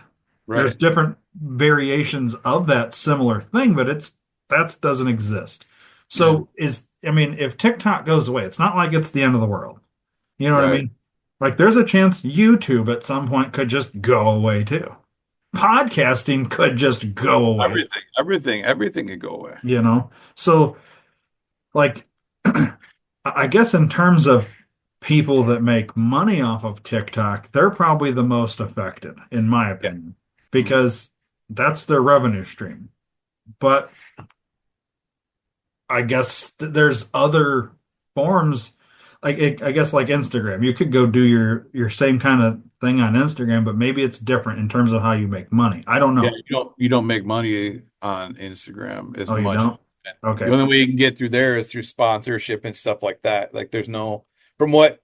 There's right. different variations of that similar thing, but that doesn't exist. Yeah, So I mean, if TikTok goes away, it's not like it's the end of the world. You know what I right. mean? Like there's a chance YouTube at some point could just go away too. Podcasting could just go away, Everything could go away. So like I guess in terms of people that make money off of TikTok, they're probably the most affected, in my Yeah. opinion, Mhm. because that's their revenue stream. But I guess there's other forms, like I guess like Instagram. You could go do your same kind of thing on Instagram, but maybe it's different in terms of how you make money. I don't Yeah, know. you don't make money on Instagram as Oh, you much. don't? The Okay. only way you can get through there is through sponsorship and stuff like that. Like there's no from what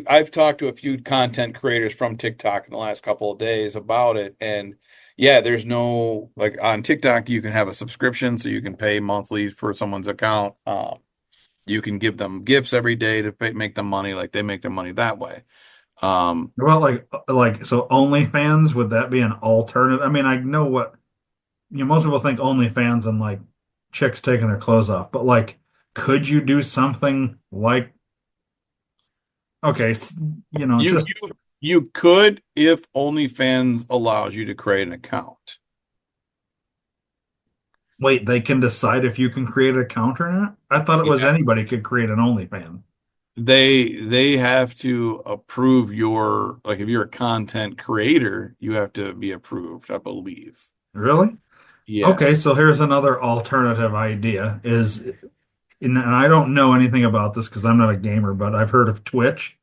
I've talked to a few content creators from TikTok in the last couple of days about it, and yeah, there's no like on TikTok you can have a subscription so you can pay monthly for someone's account. You can give them gifts every day to make them money, like they make their money that way. Um, Well, like so OnlyFans, would that be an alternative? I mean, I know what most people think OnlyFans and like chicks taking their clothes off, but like, could you do something like, okay, you just you you could if OnlyFans allows you to create an account. wait, they can decide if you can create an account or not? I thought it was Yeah. anybody could create an OnlyFans. They have to approve your like if you're a content creator, you have to be approved, I believe. Really? Yeah. Okay, so here's another alternative idea and I don't know anything about this because I'm not a gamer, but I've heard of Twitch.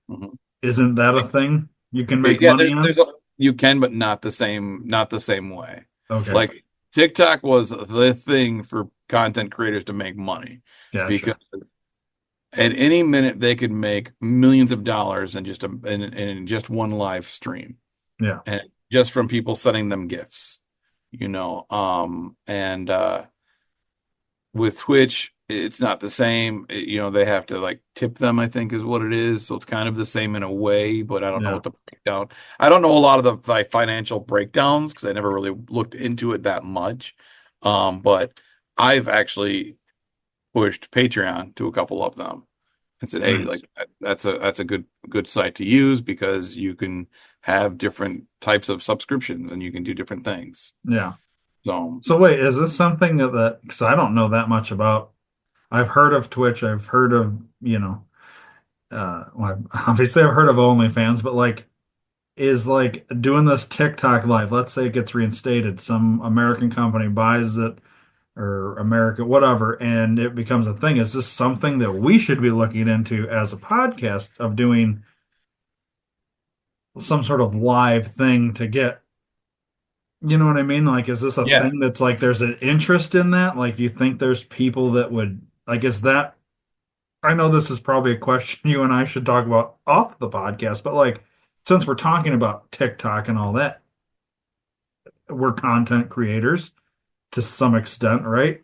Mhm. Isn't that a thing you can make Yeah, money on? you can, but not the same way. Okay, Like TikTok was the thing for content creators to make money because gotcha. At any minute, they could make millions of dollars in just one live stream, Yeah, and just from people sending them gifts, and with Twitch, it's not the same. They have to like tip them, I think is what it is. So it's kind of the same in a way, but I don't know yeah, what the breakdown. I don't know a lot of the like financial breakdowns because I never really looked into it that much. But I've actually pushed Patreon to a couple of them and said, "Hey, nice. like that's a good site to use because you can have different types of subscriptions and you can do different things." Yeah. So, So wait, is this something that, because I don't know that much about, I've heard of Twitch, I've heard of, well, obviously I've heard of OnlyFans, but like, is like doing this TikTok live, let's say it gets reinstated, some American company buys it or America, whatever, and it becomes a thing. Is this something that we should be looking into as a podcast of doing some sort of live thing to get, you know what I mean? Like, is this a yeah, thing that's like there's an interest in that? Like, do you think there's people that would, like, is that, I know this is probably a question you and I should talk about off the podcast, but like, since we're talking about TikTok and all that, we're content creators to some extent, right?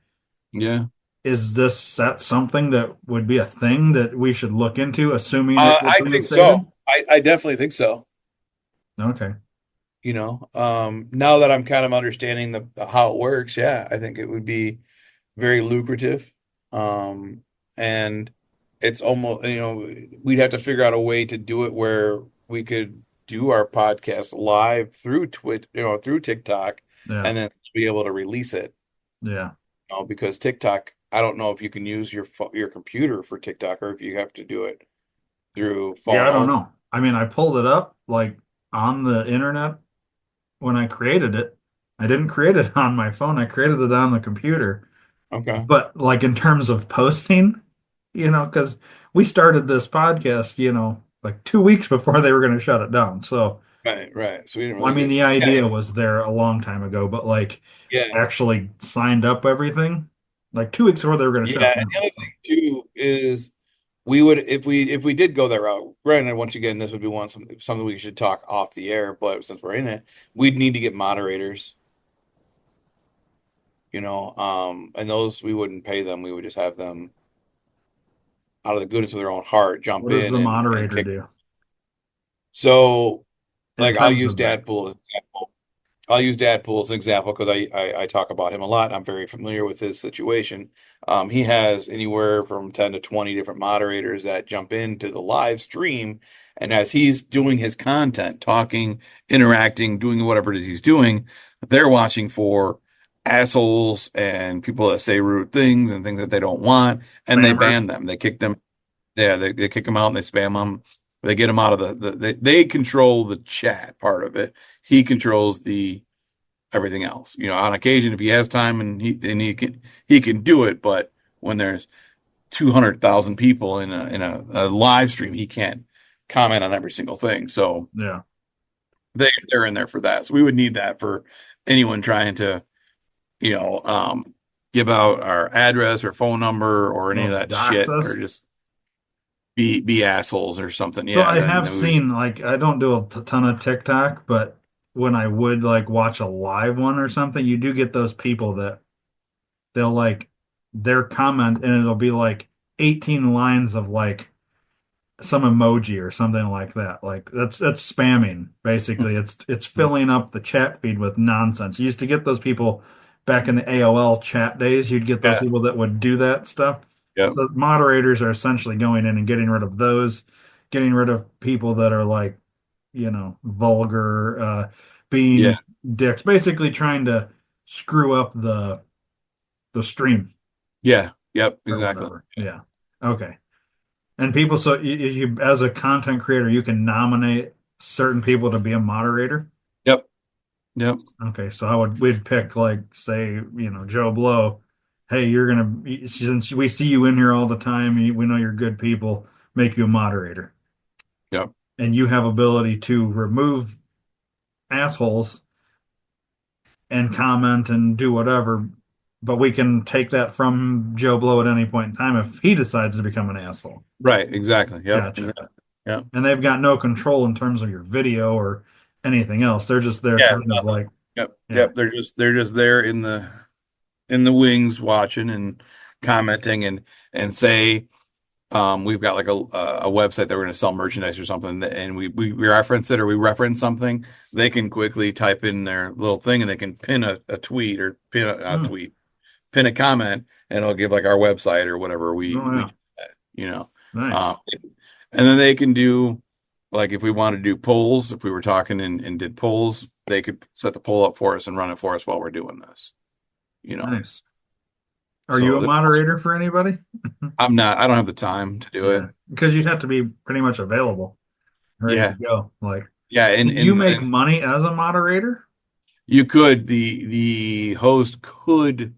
yeah. Is this that something that would be a thing that we should look into, assuming it gets I think so. reinstated? I definitely think so. Okay. Now that I'm kind of understanding how it works, yeah, I think it would be very lucrative. And it's almost, we'd have to figure out a way to do it where we could do our podcast live through Twitch, through TikTok, Yeah. and then be able to release it. Yeah. Because TikTok, I don't know if you can use your computer for TikTok or if you have to do it through Yeah, phone I don't only. know. I mean, I pulled it up like on the internet when I created it. I didn't create it on my phone. I created it on the computer. Okay. But like in terms of posting, because we started this podcast, like 2 weeks before they were going to shut it down. So, Right, right. So we didn't well, I really mean, get, the yeah, idea was there a long time ago, but like yeah. actually signed up everything like 2 weeks before they were going to shut Yeah, it and the down. other thing too is we would if we did go that route. Granted, once again, this would be something we should talk off the air, but since we're in it, we'd need to get moderators, and those we wouldn't pay them. We would just have them out of the goodness of their own heart jump What does in the and moderator kick. do So, in like, I'll terms use of that? Dadpool as an example. I'll use Dadpool as an example because I talk about him a lot. I'm very familiar with his situation. He has anywhere from 10 to 20 different moderators that jump into the live stream. And as he's doing his content, talking, interacting, doing whatever it is he's doing, they're watching for assholes and people that say rude things and things that they don't want. And they Spammers? ban them. They kick them. Yeah, they kick them out and they spam them. They get them out of they control the chat part of it. He controls the everything else. On occasion, if he has time and he can do it, but when there's 200,000 people in a live stream, he can't comment on every single thing. So Yeah. they're in there for that. So we would need that for anyone trying to, you know, um, give out our address or phone number or any of Oh, that dox shit or us? just be assholes or something. So Yeah, I then have we would, seen, like, I don't do a ton of TikTok, but when I would like watch a live one or something, you do get those people that they'll like their comment and it'll be like 18 lines of like some emoji or something like that. Like that's spamming basically. It's filling up the chat feed with nonsense. You used to get those people back in the AOL chat days. You'd get those yeah, people that would do that stuff. yep, So moderators are essentially going in and getting rid of those, getting rid of people that are like, vulgar, yeah, being dicks, basically trying to screw up the stream yeah, yep, or exactly. whatever. Yeah. Okay. And people, so you, as a content creator, you can nominate certain people to be a moderator. Yep, yep, Okay, so we'd pick like, say, Joe Blow. Hey, you're gonna since we see you in here all the time, we know you're good people. Make you a moderator, yep, and you have ability to remove assholes and comment and do whatever but we can take that from Joe Blow at any point in time if he decides to become an asshole. Right, exactly. Yep, Gotcha. exactly. Yep. And they've got no control in terms of your video or anything else. They're just there Yeah, kind of nothing. like, Yep, yeah. yep. They're just there in the wings watching and commenting and say we've got like a website that we're going to sell merchandise or something, and we reference it or we reference something, they can quickly type in their little thing and they can pin a tweet or pin a not Hmm. tweet, pin a comment, and it'll give like our website or whatever Oh, we yeah. do you know. Um, Nice. and then they can do like if we want to do polls, if we were talking and did polls, they could set the poll up for us and run it for us while we're doing this, you know. Nice. Are you So a moderator for anybody? I don't have the time to do it. Yeah. Because you'd have to be pretty much available, ready to Yeah. go. Like, Yeah, can you make and money as a moderator? you could the host could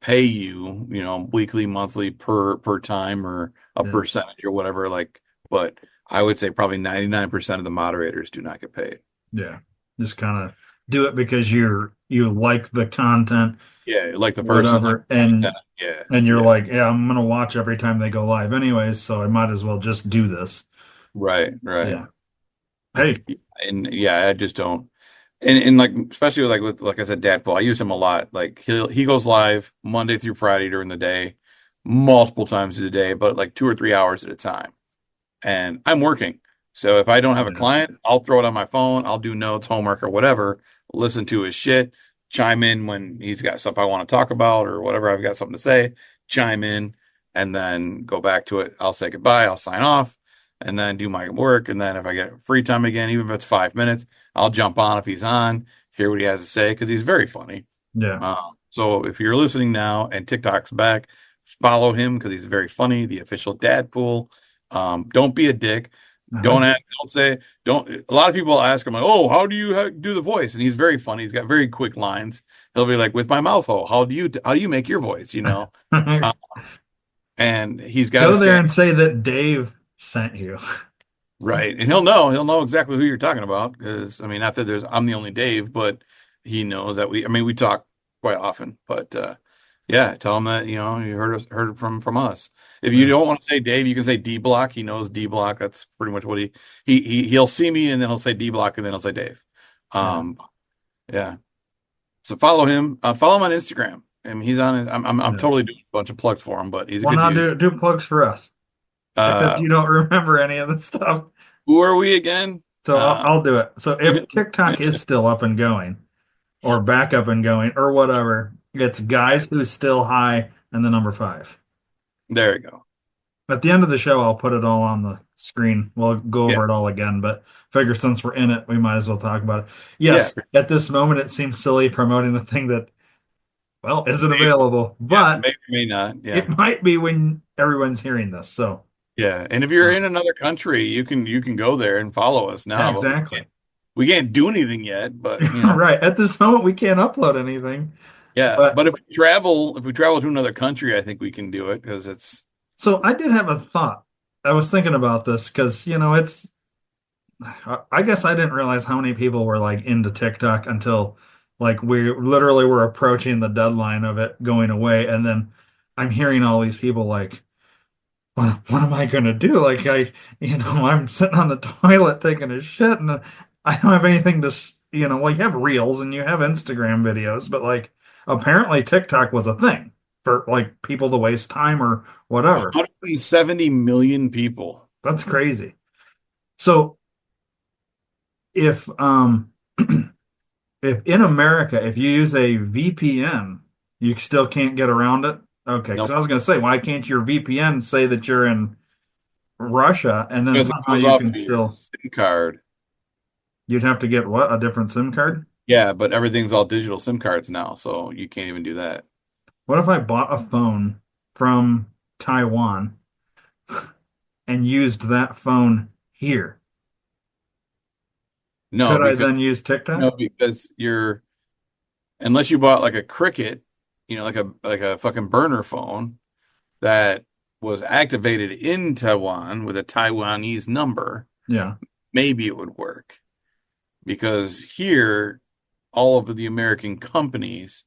pay you, weekly, monthly per time or a Yeah. percentage or whatever like, but I would say probably 99% of the moderators do not get paid. Yeah. Just kind of do it because you like the content, Yeah, like the person, like whatever, and content. Yeah, you're yeah. like, yeah, I'm gonna watch every time they go live anyways, so I might as well just do this. Right, right. Yeah. Hey, And yeah, I just don't. And like especially with like I said, Dadpool, I use him a lot. Like he goes live Monday through Friday during the day, multiple times a day, but like 2 or 3 hours at a time. And I'm working. So if I don't have a yeah, client, I'll throw it on my phone. I'll do notes, homework, or whatever, listen to his shit, chime in when he's got stuff I want to talk about or whatever. I've got something to say, chime in, and then go back to it. I'll say goodbye, I'll sign off, and then do my work. And then if I get free time again, even if it's 5 minutes, I'll jump on if he's on, hear what he has to say, because he's very funny. yeah. So if you're listening now and TikTok's back, follow him because he's very funny, the official dad pool. Don't be a dick. I Don't say, don't. A lot of people ask him, like, oh, how do you do the voice? And he's very funny. He's got very quick lines. He'll be like, with my mouth hole, how do you make your voice? Uh, and he's got a go there stand and say that Dave sent you. right, and he'll know exactly who you're talking about because I mean, not that I'm the only Dave, but he knows that we talk quite often. But yeah, tell him that you heard it from us. If you Yeah, don't want to say Dave, you can say D Block. He knows D Block. That's pretty much what he'll see me and then he'll say D Block and then he'll say Dave. yeah, Um, yeah. So follow him. Follow him on Instagram. I mean, he's on his. I'm yeah. totally doing a bunch of plugs for him, but he's a Well, good now dude. do plugs for us. Except Uh, you don't remember any of the stuff. who are we again? So I'll do it. So if TikTok is still up and going, or back up and going, or whatever, it's guys who's still high and the number five. There you go. At the end of the show, I'll put it all on the screen. We'll go Yeah, over it all again, but figure since we're in it, we might as well talk about it. yeah. Yes, at this moment, it seems silly promoting a thing that, well, isn't Maybe, available, yeah, but maybe, may not. it Yeah, might be when everyone's hearing this. So, yeah. And if you're uh, in another country, you can go there and follow us yeah, now. But exactly. we can't do anything yet. But Right. At this moment, we can't upload anything. yeah. But But if we travel to another country, I think we can do it because it's so I did have a thought. I was thinking about this because, I guess I didn't realize how many people were like into TikTok until like we literally were approaching the deadline of it going away. And then I'm hearing all these people like, what am I going to do? Like, I'm sitting on the toilet taking a shit and I don't have anything well, you have Reels and you have Instagram videos, but like apparently TikTok was a thing for like people to waste time or whatever. 170 million people. That's crazy. So if if in America, if you use a VPN, you still can't get around it. Okay, because Nope. I was going to say, why can't your VPN say that you're in Russia and then Because it somehow goes you off can of your still, SIM card. you'd have to get what, a different SIM card? Yeah, but everything's all digital SIM cards now, so you can't even do that. What if I bought a phone from Taiwan and used that phone here? No, Could I because then use TikTok? no, because you're unless you bought like a Cricket, like a fucking burner phone that was activated in Taiwan with a Taiwanese number, Yeah. maybe it would work. Because here, all of the American companies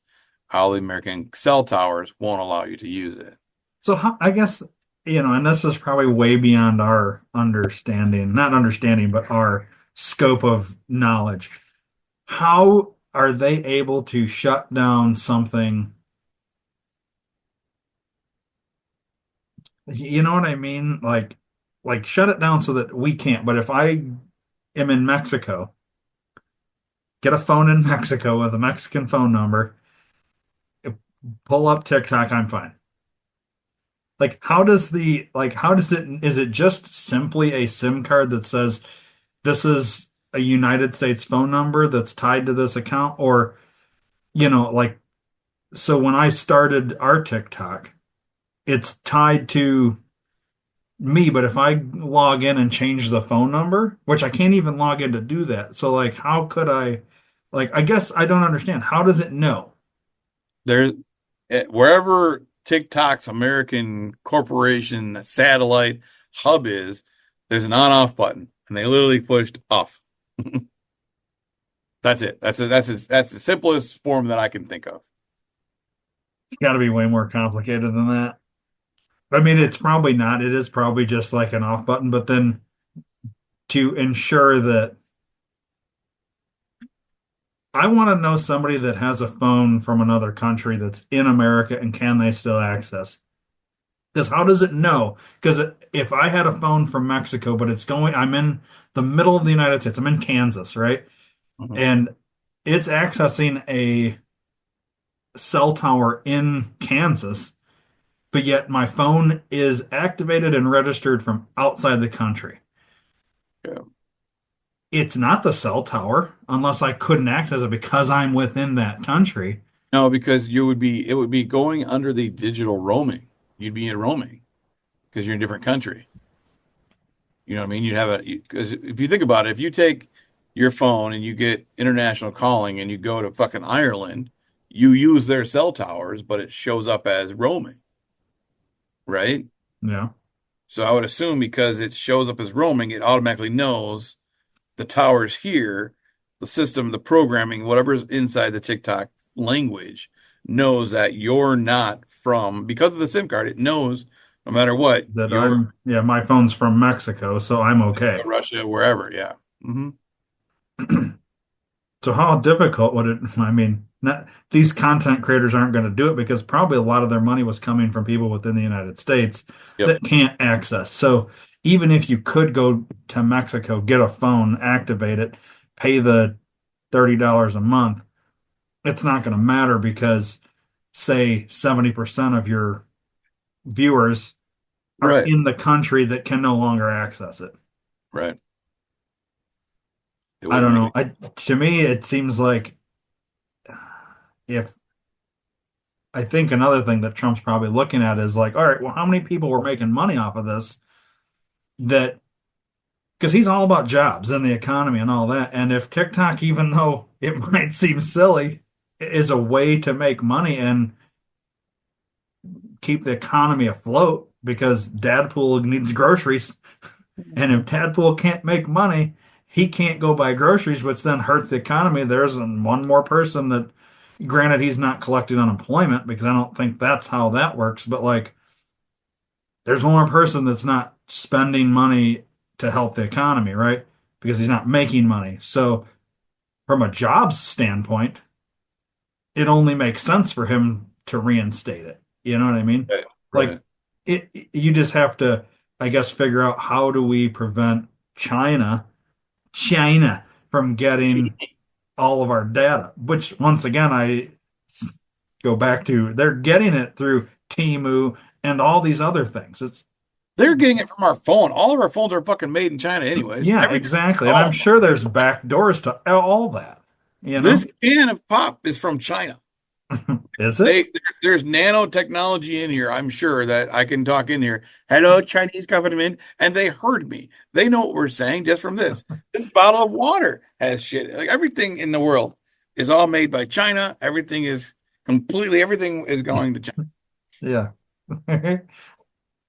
All the American cell towers won't allow you to use it. So how, I guess, and this is probably way beyond our understanding, not understanding, but our scope of knowledge. How are they able to shut down something? You know what I mean? Like shut it down so that we can't. But if I am in Mexico, get a phone in Mexico with a Mexican phone number, pull up TikTok, I'm fine. Like, how does is it just simply a SIM card that says this is a United States phone number that's tied to this account? Or, like, so when I started our TikTok, it's tied to me, but if I log in and change the phone number, which I can't even log in to do that. So, like, how could I guess I don't understand. How does it know? There, wherever TikTok's American corporation satellite hub is, there's an on-off button, and they literally pushed off. That's it. That's the simplest form that I can think of. It's got to be way more complicated than that. I mean, it's probably not. It is probably just like an off button, but then to ensure that I want to know somebody that has a phone from another country that's in America and can they still access? Because how does it know? Because if I had a phone from Mexico, but I'm in the middle of the United States, I'm in Kansas, right? Mhm. And it's accessing a cell tower in Kansas, but yet my phone is activated and registered from outside the country. Yeah. It's not the cell tower unless I couldn't access it because I'm within that country. No, because it would be going under the digital roaming. You'd be in roaming because you're in a different country. You know what I mean? You'd have because if you think about it, if you take your phone and you get international calling and you go to fucking Ireland, you use their cell towers, but it shows up as roaming, right? Yeah, So I would assume because it shows up as roaming, it automatically knows the towers here, the system, the programming, whatever's inside the TikTok language knows that you're not from, because of the SIM card, it knows no matter what, that you're yeah, my phone's from Mexico, so I'm okay. Russia, wherever. Yeah. Hmm. So how difficult would it, I mean, not, these content creators aren't going to do it because probably a lot of their money was coming from people within the United States Yep. that can't access. So even if you could go to Mexico, get a phone, activate it, pay the $30 a month, it's not going to matter because say 70% of your viewers are Right. in the country that can no longer access it. Right. It I wouldn't don't make know. it. To me, it seems like if I think another thing that Trump's probably looking at is like, all right, well, how many people were making money off of this that because he's all about jobs and the economy and all that. And if TikTok, even though it might seem silly, is a way to make money and keep the economy afloat because Dadpool needs groceries. And if Tadpool can't make money, he can't go buy groceries, which then hurts the economy. There's one more person that, granted, he's not collecting unemployment because I don't think that's how that works. But like, there's one more person that's not spending money to help the economy, right? Because he's not making money. So, from a jobs standpoint, it only makes sense for him to reinstate it. You know what I mean? Right. Like, Right. you just have to, I guess, figure out how do we prevent China from getting all of our data, which once again, I go back to they're getting it through Timu and all these other things. It's They're getting it from our phone. All of our phones are fucking made in China, anyways. yeah, Everything, exactly. And all I'm of them. sure there's back doors to all that, you know? This can of pop is from China. Is it? There's nanotechnology in here. I'm sure that I can talk in here. Hello, Chinese government, and they heard me. They know what we're saying just from this. This bottle of water has shit. Like everything in the world is all made by China. Everything is going to China. Yeah. It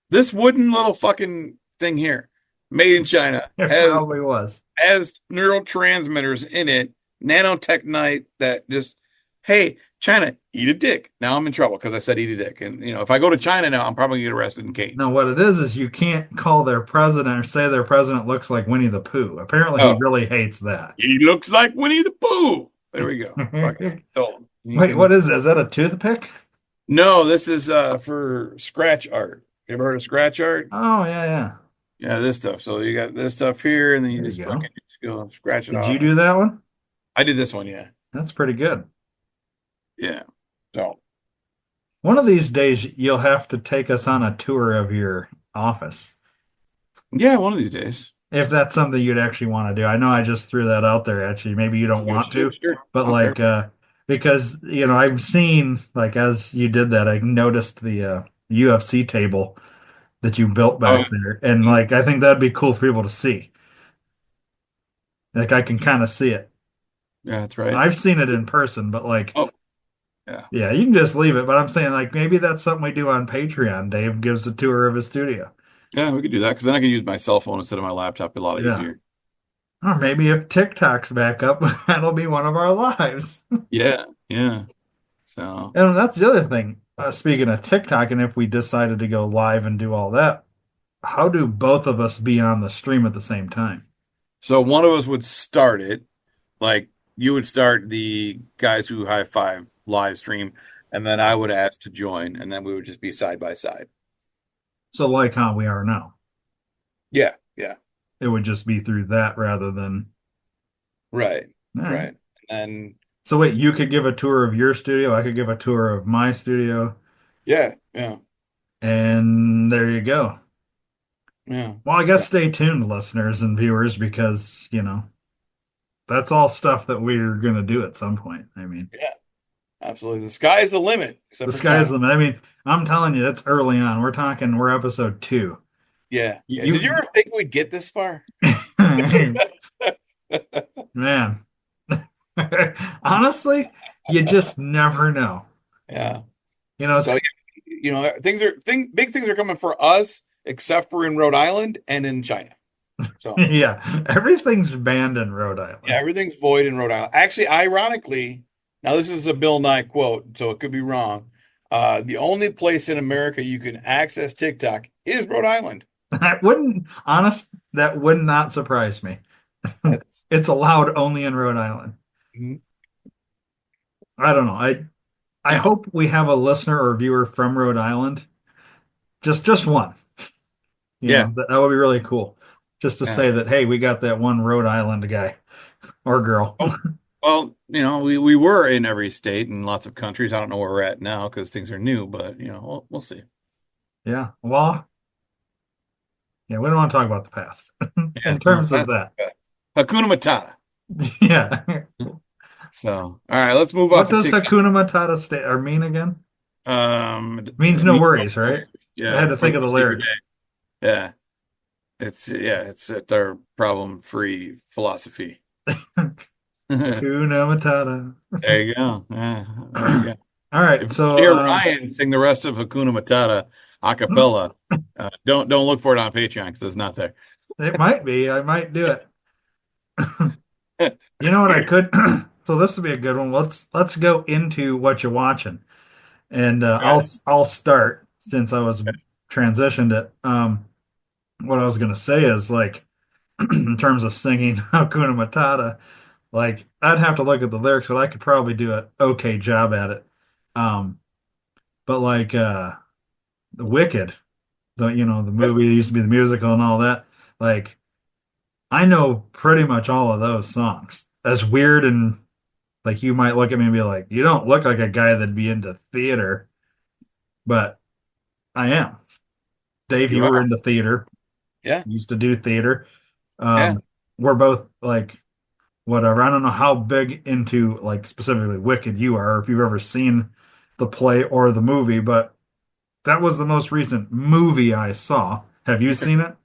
This wooden little fucking thing here, made in China, probably was. has neurotransmitters in it, nanotechnite that just, hey, China, eat a dick. Now I'm in trouble because I said eat a dick. And, if I go to China now, I'm probably going to get arrested and caned. No, what it is you can't call their president or say their president looks like Winnie the Pooh. Apparently, he Oh, really hates that. he looks like Winnie the Pooh. There we go. Fuck it. So you Wait, what can. is that? Is that a toothpick? No, this is for scratch art. You ever heard of scratch art? Oh, yeah, yeah. Yeah, this stuff. So you got this stuff here, and then you There you just fucking go. just go scratch it Did you off. do that one? I did this one, yeah. That's pretty good. Yeah. So One of these days, you'll have to take us on a tour of your office. yeah, one of these days. If that's something you'd actually want to do. I know I just threw that out there, actually. Maybe you don't Sure, want sure, to, sure. but Okay. because, I've seen, like, as you did that, I noticed the UFC table that you built Oh, back there. And, like, I think that'd be cool for people to see. Like, I can kind of see it. yeah, that's right. I've seen it in person, but, like, Oh, yeah. yeah, you can just leave it. But I'm saying, like, maybe that's something we do on Patreon. Dave gives a tour of his studio. Yeah, we could do that because then I can use my cell phone instead of my laptop. A lot Yeah. easier. Or maybe if TikTok's back up, that'll be one of our lives. Yeah, yeah. So, And that's the other thing. Speaking of TikTok, and if we decided to go live and do all that, how do both of us be on the stream at the same time? so one of us would start it, like you would start the guys who high five live stream, and then I would ask to join, and then we would just be side by side. So, like how we are now, Yeah, yeah, it would just be through that rather than. right, All right. right. And So, wait, you could give a tour of your studio. I could give a tour of my studio. yeah, yeah, And there you go. yeah. Well, I So, guess stay tuned, listeners and viewers, because, that's all stuff that we're going to do at some point. I mean, yeah, absolutely. The sky is the limit, except the for sky's China. the limit. I mean, I'm telling you, that's early on. We're episode two. Yeah, yeah. Did you You, ever think we'd get this far? man, honestly, you just never know. Yeah. It's So, big things are coming for us, except for in Rhode Island and in China. So, yeah, everything's banned in Rhode yeah, Island. everything's void in Rhode Island. Actually, ironically, now this is a Bill Nye quote, so it could be wrong. The only place in America you can access TikTok is Rhode Island. That would not surprise me. That's It's allowed only in Rhode Island. mhm. I don't know. I Yeah, hope we have a listener or viewer from Rhode Island. Just one. yeah, That would be really cool. Just to yeah. say that, hey, we got that one Rhode Island guy or girl. Oh, well, we were in every state and lots of countries. I don't know where we're at now because things are new, but we'll see. Yeah. Well, yeah, we don't want to talk about the past Yeah, in no, terms of that. Hakuna Matata. Yeah. So, all right, let's move What off of does TikTok. Hakuna Matata stay or mean again? Means no Me, worries, right? I had yeah, to for think the of the rest of your lyrics. day. Yeah, it's our problem-free philosophy. There Hakuna Matata. you go. Yeah, there you go. All right, If you so hear Ryan sing the rest of Hakuna Matata a cappella, don't look for it on Patreon because it's not there. it might be. I might do it. You know what I could? So this would be a good one. Let's go into what you're watching, and Okay. I'll start since I was transitioned it. What I was gonna say is like in terms of singing Hakuna Matata, like I'd have to look at the lyrics, but I could probably do an okay job at it. Um, but like the Wicked, the movie used to be the musical and all that. Like I know pretty much all of those songs. As weird and like you might look at me and be like, you don't look like a guy that'd be into theater, but I am. Dave, You you were are. into theater. Yeah, You used to do theater. yeah. We're both like whatever. I don't know how big into like specifically Wicked you are, or if you've ever seen the play or the movie, but that was the most recent movie I saw. Have you seen it?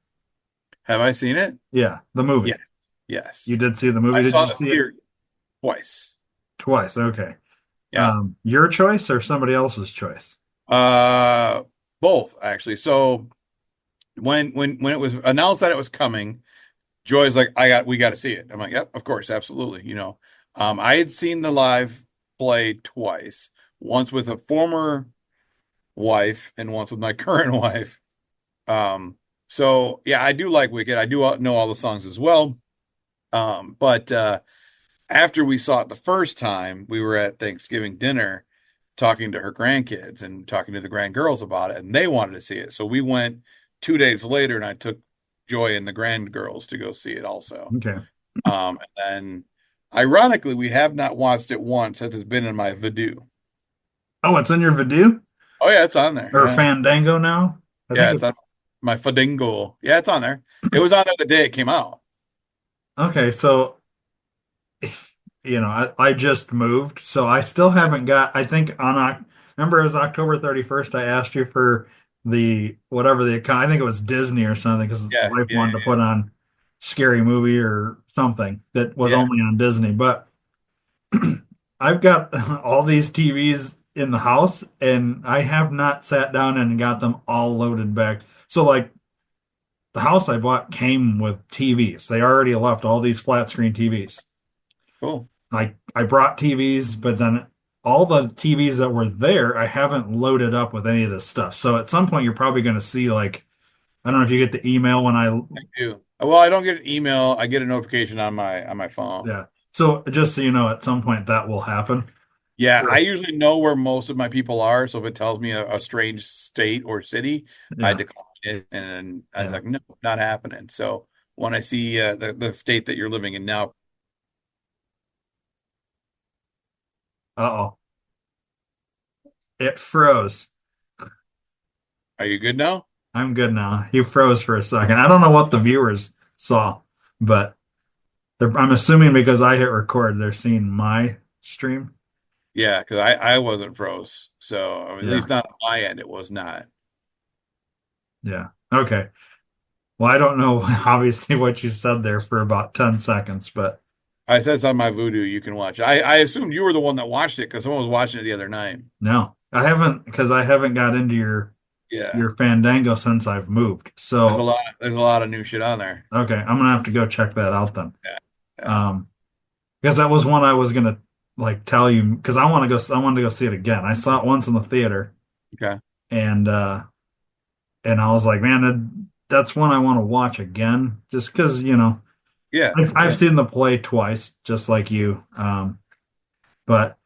Have I seen it? Yeah, the Yeah. movie. You Yes. did see the movie. I Did saw you the see it theater twice. twice? Okay. Yeah. Your choice or somebody else's choice? Uh, both actually. So when it was announced that it was coming, Joy's like, we got to see it. I'm like, yep, of course, absolutely. I had seen the live. play twice. Once with a former wife and once with my current wife. Um, so yeah, I do like Wicked. I do know all the songs as well. But after we saw it the first time, we were at Thanksgiving dinner talking to her grandkids and talking to the grandgirls about it, and they wanted to see it. So we went 2 days later, and I took Joy and the grandgirls to go see it also. Okay. And then, ironically, we have not watched it once since it's been in my Vudu. Oh, it's in your video Oh yeah, it's on there. or Yeah, Fandango now? I yeah, think it's it's on my Fadingo. Yeah, it's on there. It was on there the day it came out. okay. So, I just moved, so I still haven't got, I think remember it was October 31st, I asked you for the whatever the account, I think it was Disney or something, because Yeah, wife yeah, wanted to put on Scary Movie or something that was yeah. only on Disney. But I've got all these TVs in the house, and I have not sat down and got them all loaded back. So, like, the house I bought came with TVs. They already left all these flat screen TVs. Cool. Like, I brought TVs, but then all the TVs that were there, I haven't loaded up with any of this stuff. So at some point, you're probably going to see, like, I don't know if you get the email when I, I do. Well, I don't get an email. I get a notification on my phone. yeah. So just so you know, at some point that will happen. Yeah, I Sure. usually know where most of my people are. So if it tells me a strange state or city, I Yeah. decline it. And I was Yeah. like, no, not happening. So when I see the state that you're living in now, Uh-oh. It froze. are you good now? I'm good now. You froze for a second. I don't know what the viewers saw, but I'm assuming because I hit record, they're seeing my stream. Yeah, because I wasn't froze. So at Yeah. least not on my end, it was not. Yeah. Okay. Well, I don't know obviously what you said there for about 10 seconds, but I said it's on my Voodoo. You can watch it. I assumed you were the one that watched it because someone was watching it the other night. no, I haven't because I haven't got into Yeah, your Fandango since I've moved. So, there's a lot of new shit on there. okay, I'm gonna have to go check that out then. Yeah, yeah. Um, because that was one I was gonna like tell you because I wanted to go see it again. I saw it once in the theater Okay. and I was like, man, that's one I want to watch again just because, Yeah, I've yeah. seen the play twice, just like you. But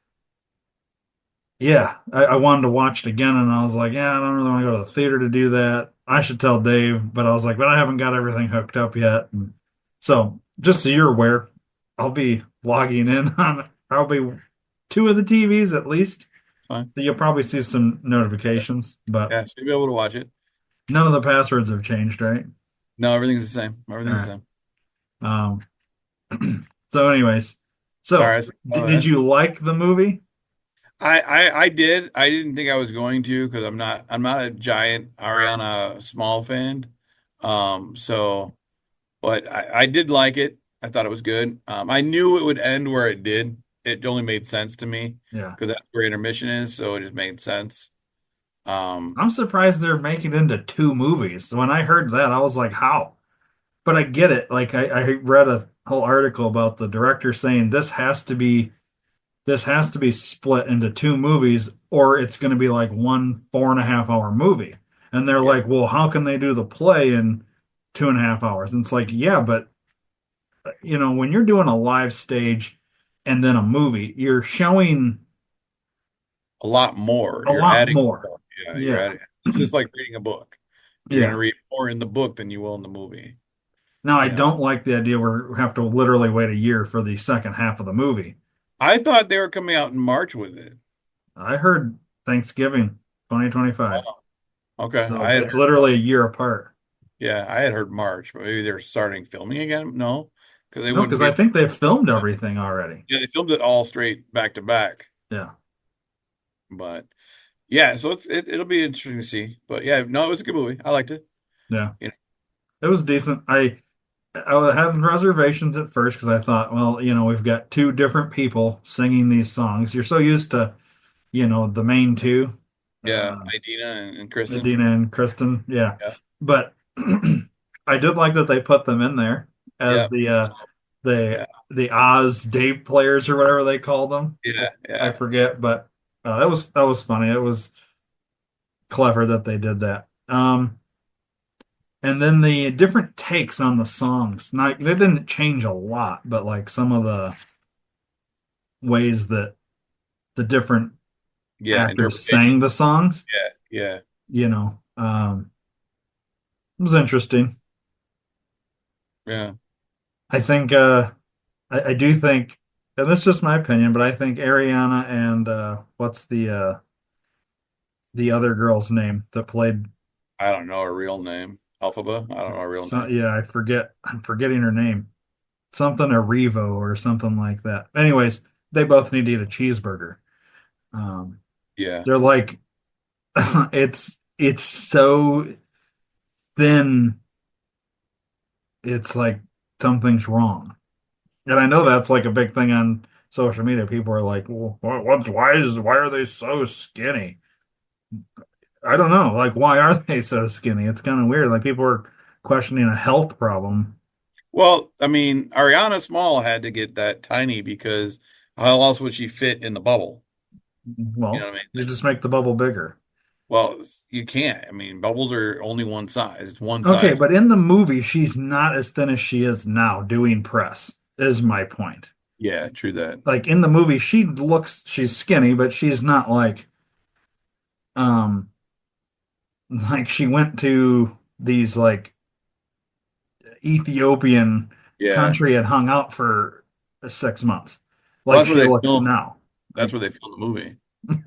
yeah, I wanted to watch it again, and I was like, yeah, I don't really want to go to the theater to do that. I should tell Dave, but I was like, but I haven't got everything hooked up yet. And so, just so you're aware, I'll be logging in on probably two of the TVs at least. Fine. So you'll probably see some notifications, but Yeah, so you'll be able to watch it. none of the passwords have changed, right? No, everything's the same. All Everything's right. the same. Um, so, anyways, All so right. So, did you like the movie? I did. I didn't think I was going to because I'm not a giant Ariana Small fan. So but I did like it. I thought it was good. I knew it would end where it did. It only made sense to me Yeah. because that's where intermission is, so it just made sense. Um, I'm surprised they're making it into two movies. When I heard that, I was like, how? But I get it. Like I read a whole article about the director saying this has to be split into two movies, or it's going to be like one 4.5 hour movie. And they're yeah, like, well, how can they do the play in 2.5 hours? And it's like, yeah, but when you're doing a live stage and then a movie, you're showing a lot more. a You're lot adding more. more. Yeah, you're Yeah. adding. It's just like reading a book. You're going to Yeah. read more in the book than you will in the movie. Now, I You know, don't like the idea we have to literally wait a year for the second half of the movie. I thought they were coming out in March with it. I heard Thanksgiving 2025. Oh, okay, So I had it's heard literally a March. year apart. Yeah, I had heard March, but maybe they're starting filming again. No, because they No, wouldn't because be I able. think they've filmed everything already. Yeah, they filmed it all straight back to back. Yeah. But yeah, so it'll be interesting to see. But yeah, no, it was a good movie. I liked it. Yeah. You know, It was decent. I had reservations at first because I thought, well, we've got two different people singing these songs. You're so used to, the main two, yeah, uh, Idina and Kristen. Adina and Kristen. Yeah. Yeah, But I did like that they put them in there as yeah, the the Yeah. the Oz Dave players or whatever they called them. Yeah. I Yeah. forget, but that was funny. It was clever that they did that. And then the different takes on the songs. Not they didn't change a lot, but like some of the ways that the different Yeah. actors Interpretation. sang the songs, Yeah. Yeah. it was interesting. Yeah. I think I do think, and this is just my opinion, but I think Ariana and what's the other girl's name that played I don't know her real name. Alphaba. I don't know her real so name. yeah, I'm forgetting her name. Something Arrivo or something like that. Anyways, they both need to eat a cheeseburger. Um, Yeah. they're like it's so thin, it's like something's wrong. And I know that's like a big thing on social media. People are like, well, why are they so skinny? I don't know. Like, why are they so skinny? It's kind of weird. Like, people are questioning a health problem. Well, I mean, Ariana Small had to get that tiny because how else would she fit in the bubble? You know Well, what I mean? you just make the bubble bigger. Well, you can't. I mean, bubbles are only one size. It's one Okay, size. but in the movie, she's not as thin as she is now doing press, is my point. Yeah, true that. Like in the movie, she's skinny, but she's not um, like she went to these like Ethiopian Yeah. country and hung out for 6 months, Well, like she looks now. that's where they filmed the movie.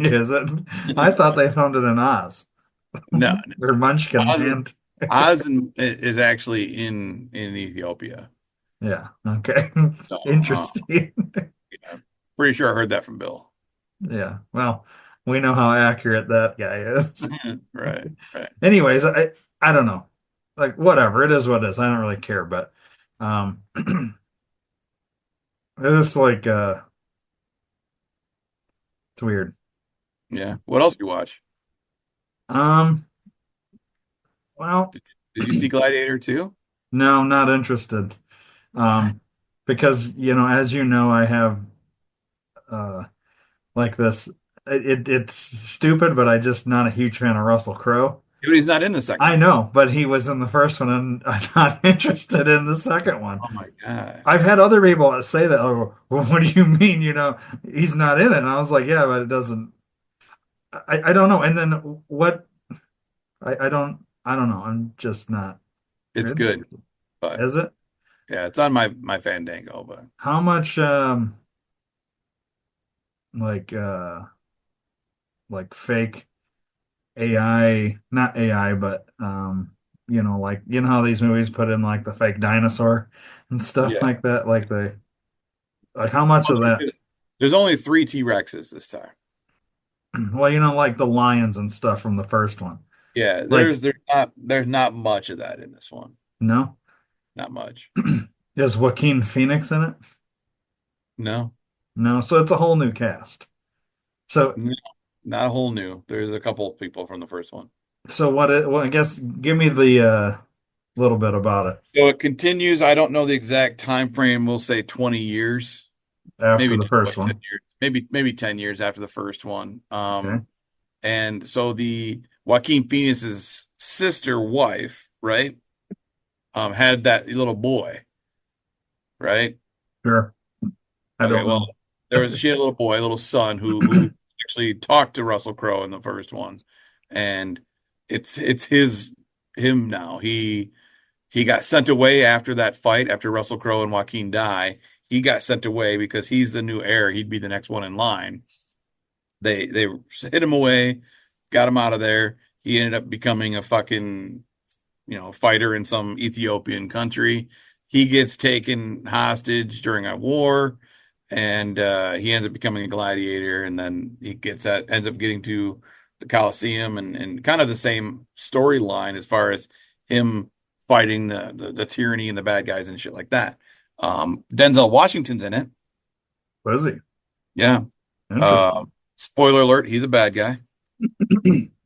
Is it? I thought they filmed it in Oz No, or Munchkin Oz, Land. Is actually in Ethiopia. Yeah. Okay. So, Interesting. yeah, pretty sure I heard that from Bill. Yeah. Well, we know how accurate that guy is. Right, right. Anyways, I don't know. Like whatever, it is what it is. I don't really care, but it's like it's weird. Yeah. What else do you watch? Um, well, Did you see Gladiator too? no, not interested. What? Um, because as you know, I have uh like this. It's stupid, but I just not a huge fan of Russell Crowe. But he's not in the second I one. know, but he was in the first one, and I'm not interested in the second one. Oh my God. I've had other people that say that. Oh, well, what do you mean? He's not in it. And I was like, yeah, but it doesn't. I don't know. And then what? I don't know. I'm just not It's good, interested. but Is it? yeah, it's on my Fandango, but How much like like fake AI, not AI, but like how these movies put in like the fake dinosaur and stuff yeah. like that, like how much of that? There's only three T-Rexes this time. Well, like the lions and stuff from the first one. Yeah, Like, there's not much of that in this one. no, Not much. is Joaquin Phoenix in it? No, No, so it's a whole new cast. So, no, not a whole new. There's a couple of people from the first one. well, I guess give me the little bit about it So it continues. I don't know the exact time frame. We'll say 20 years, after maybe the not first quite 10 one. years, maybe 10 years after the first one. Okay, And so the Joaquin Phoenix's sister wife, right, had that little boy, right? sure. I Okay, don't well, know. she had a little boy, a little son who actually talked to Russell Crowe in the first one, and it's him now. He got sent away after that fight, after Russell Crowe and Joaquin die. He got sent away because he's the new heir. He'd be the next one in line. They hid him away, got him out of there. He ended up becoming a fucking, fighter in some Ethiopian country. He gets taken hostage during a war, and he ends up becoming a gladiator. And then ends up getting to the Colosseum, and kind of the same storyline as far as him fighting the tyranny and the bad guys and shit like that. Denzel Washington's in it. Was he? Yeah. Interesting. Spoiler alert, he's a bad guy.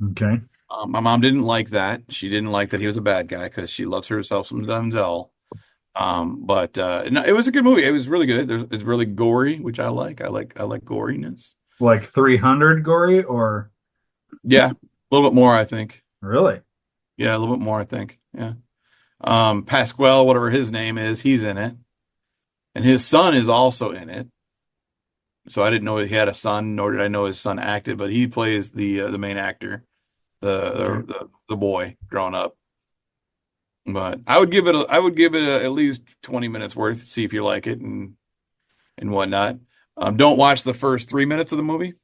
Okay. My mom didn't like that. She didn't like that he was a bad guy because she loves herself some Denzel. But no, it was a good movie. It was really good. It's really gory, which I like. I like goriness. Like 300 gory or Yeah, a little bit more, I think. really? Yeah, a little bit more, I think. Yeah. Pasquale, whatever his name is, he's in it, and his son is also in it. So I didn't know he had a son, nor did I know his son acted, but he plays the main actor, Okay. the boy growing up. But I would give it at least 20 minutes worth, see if you like it and whatnot. Don't watch the first 3 minutes of the movie,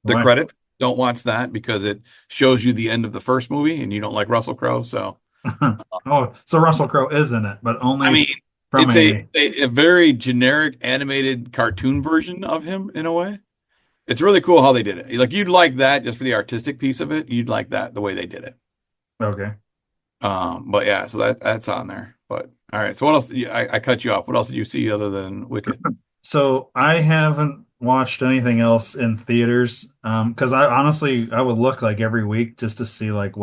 the Why? credit. Don't watch that because it shows you the end of the first movie, and you don't like Russell Crowe. So Oh, so Russell Crowe is in it, but I only mean, from it's a a very generic animated cartoon version of him in a way. It's really cool how they did it. Like you'd like that just for the artistic piece of it. You'd like that the way they did it. okay. But yeah, so that's on there. But all right. So what else? I cut you off. What else did you see other than Wicked? So I haven't watched anything else in theaters. Because I honestly I would look like every week just to see like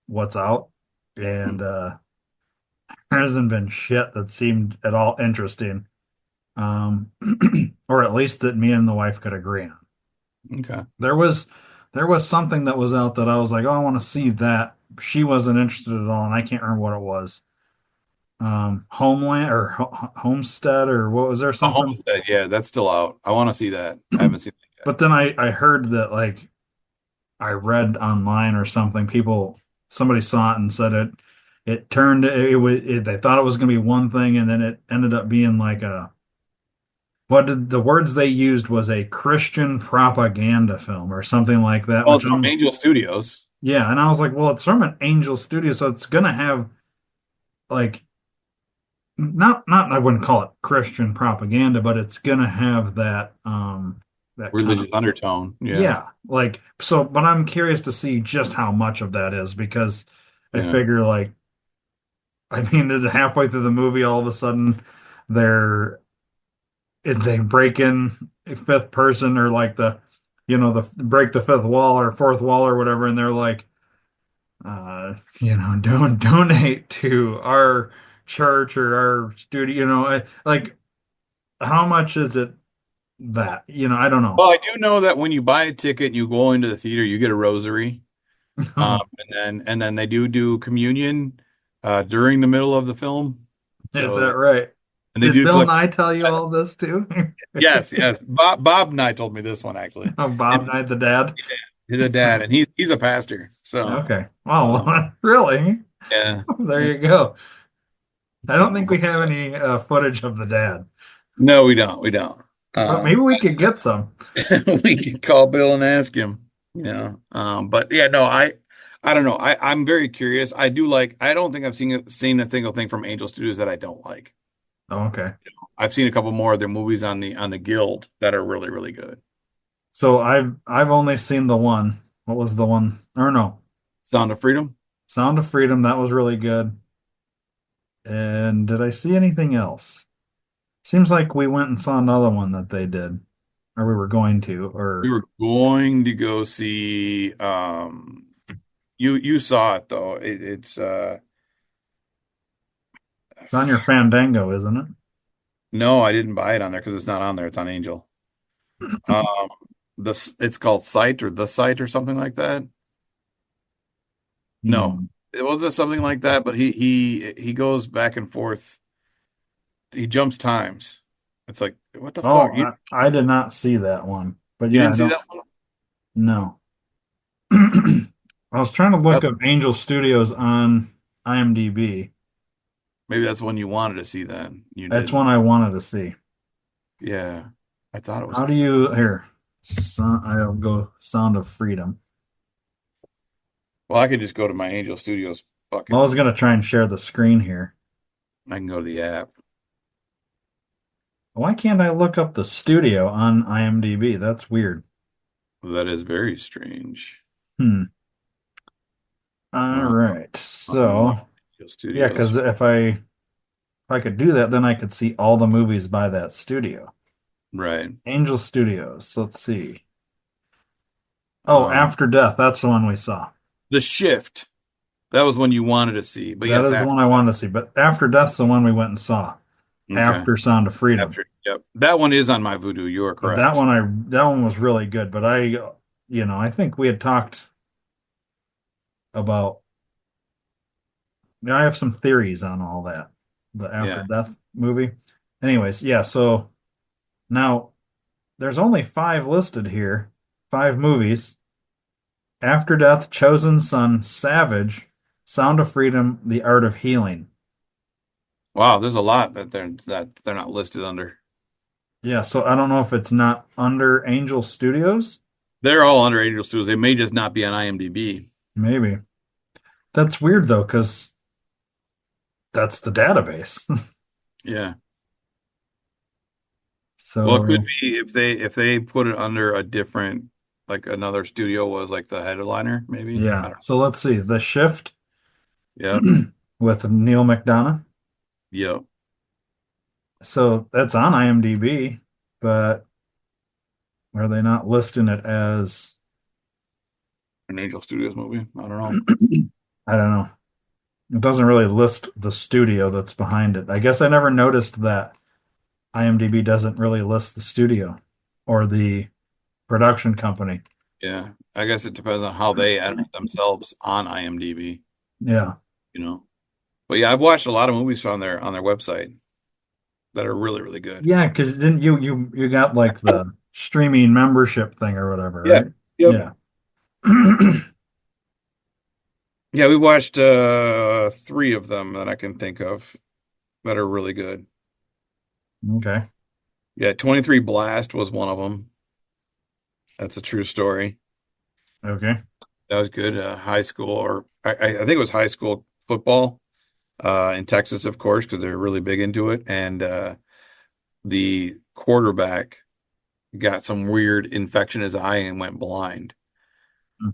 what's out. And there hasn't been shit that seemed at all interesting. Um or at least that me and the wife could agree on. Okay. There was there was something that was out that I was like, oh, I want to see that. She wasn't interested at all, and I can't remember what it was. Homeland or Homestead or what was there A something? Homestead. Yeah, that's still out. I want to see that. I haven't seen it yet. But then I heard that like I read online or something, somebody saw it and said it turned it, was they thought it was going to be one thing and then it ended up being like a what did the words they used was a Christian propaganda film or something like that, Well, which it's from I'm Angel Studios. yeah, and I was like, well, it's from an Angel Studio, so it's gonna have like not I wouldn't call it Christian propaganda, but it's gonna have that kind of Religious undertone. Yeah. yeah, like so. But I'm curious to see just how much of that is because I Yeah. figure like I mean, is it halfway through the movie all of a sudden they're they break in a fifth person or like the break the fifth wall or fourth wall or whatever, and they're like don't donate to our church or our studio, like how much is it that, I don't know. Well, I do know that when you buy a ticket and you go into the theater, you get a rosary. And then they do communion during the middle of the film. Is So that right? and they Did do Bill collect. Nye tell you all this too? Yes, yes. Bob and I told me this one actually, Oh, Bob and Nye the dad? he's a dad, and he's a pastor. So Okay. Oh, um, really? yeah, There yeah. you go. I don't So think we have any footage of the dad, no, we don't. We don't. but maybe we could get some. We can call Bill and ask him. But yeah, no, I don't know. I'm very curious. I do like. I don't think I've seen a single thing from Angel Studios that I don't like. Oh, okay. I've seen a couple more of their movies on the Guild that are really really good. So I've only seen the one. What was the one? Or no, Sound of Freedom. Sound of Freedom. That was really good. And did I see anything else? Seems like we went and saw another one that they did, or we were going to, We or were going to go see. You saw it though. It's it's on your Fandango, isn't it? no, I didn't buy it on there because it's not on there. It's on Angel. Um, it's called Sight or The Sight or something like that. No, Hmm. it wasn't something like that. But he goes back and forth. He jumps times. It's like what the Oh, fuck? You I did not see that one, but you yeah, didn't I see don't that one? know. I was trying to look That, up Angel Studios on IMDb. maybe that's one you wanted to see. Then you That's one didn't. I wanted to see. Yeah, I thought it was. How do you here? I'll go Sound of Freedom. Well, I could just go to my Angel Studios I was fucking. gonna try and share the screen here. I can go to the app. Why can't I look up the studio on IMDb? That's weird. That is very strange. Hmm. All Uh, right. my So yeah, because Studios. if I could do that, then I could see all the movies by that studio. Right. Angel Studios. Let's see. Oh, Um, After Death. That's the one we saw. The Shift. That was one you wanted to see, but That yes, is the one I wanted to see. But After Death's the one we went and saw okay. after Sound of Freedom. After, yep, that one is on my Voodoo. You are But correct. that one was really good. But I think we had talked about. I have some theories on all that. The After Yeah. Death movie. Anyways, yeah. So now there's only five listed here, five movies. After Death, Chosen Son, Savage, Sound of Freedom, The Art of Healing. Wow, there's a lot that they're not listed under. Yeah, so I don't know if it's not under Angel Studios. They're all under Angel Studios. They may just not be on IMDb. Maybe. That's weird though, because that's the database. Yeah. Well, it could So be if they put it under a different, like another studio was like the headliner, maybe. I yeah. don't know. So let's see. The Shift Yep. with Neil McDonough. Yep. So that's on IMDb, but are they not listing it as An Angel Studios movie. I don't know. I don't know. It doesn't really list the studio that's behind it. I guess I never noticed that IMDb doesn't really list the studio or the production company. Yeah. I guess it depends on how they edit themselves on IMDb, Yeah. you know. But yeah, I've watched a lot of movies on their website that are really, really good. Yeah, because didn't you got like the streaming membership thing or whatever, Yeah. right? Yep. Yeah. Yeah, we watched three of them that I can think of that are really good. Okay. Yeah, 23 Blast was one of them. That's a true story. Okay. That was good. High school, or I think it was high school football in Texas, of course, because they're really big into it. And the quarterback got some weird infection in his eye and went blind.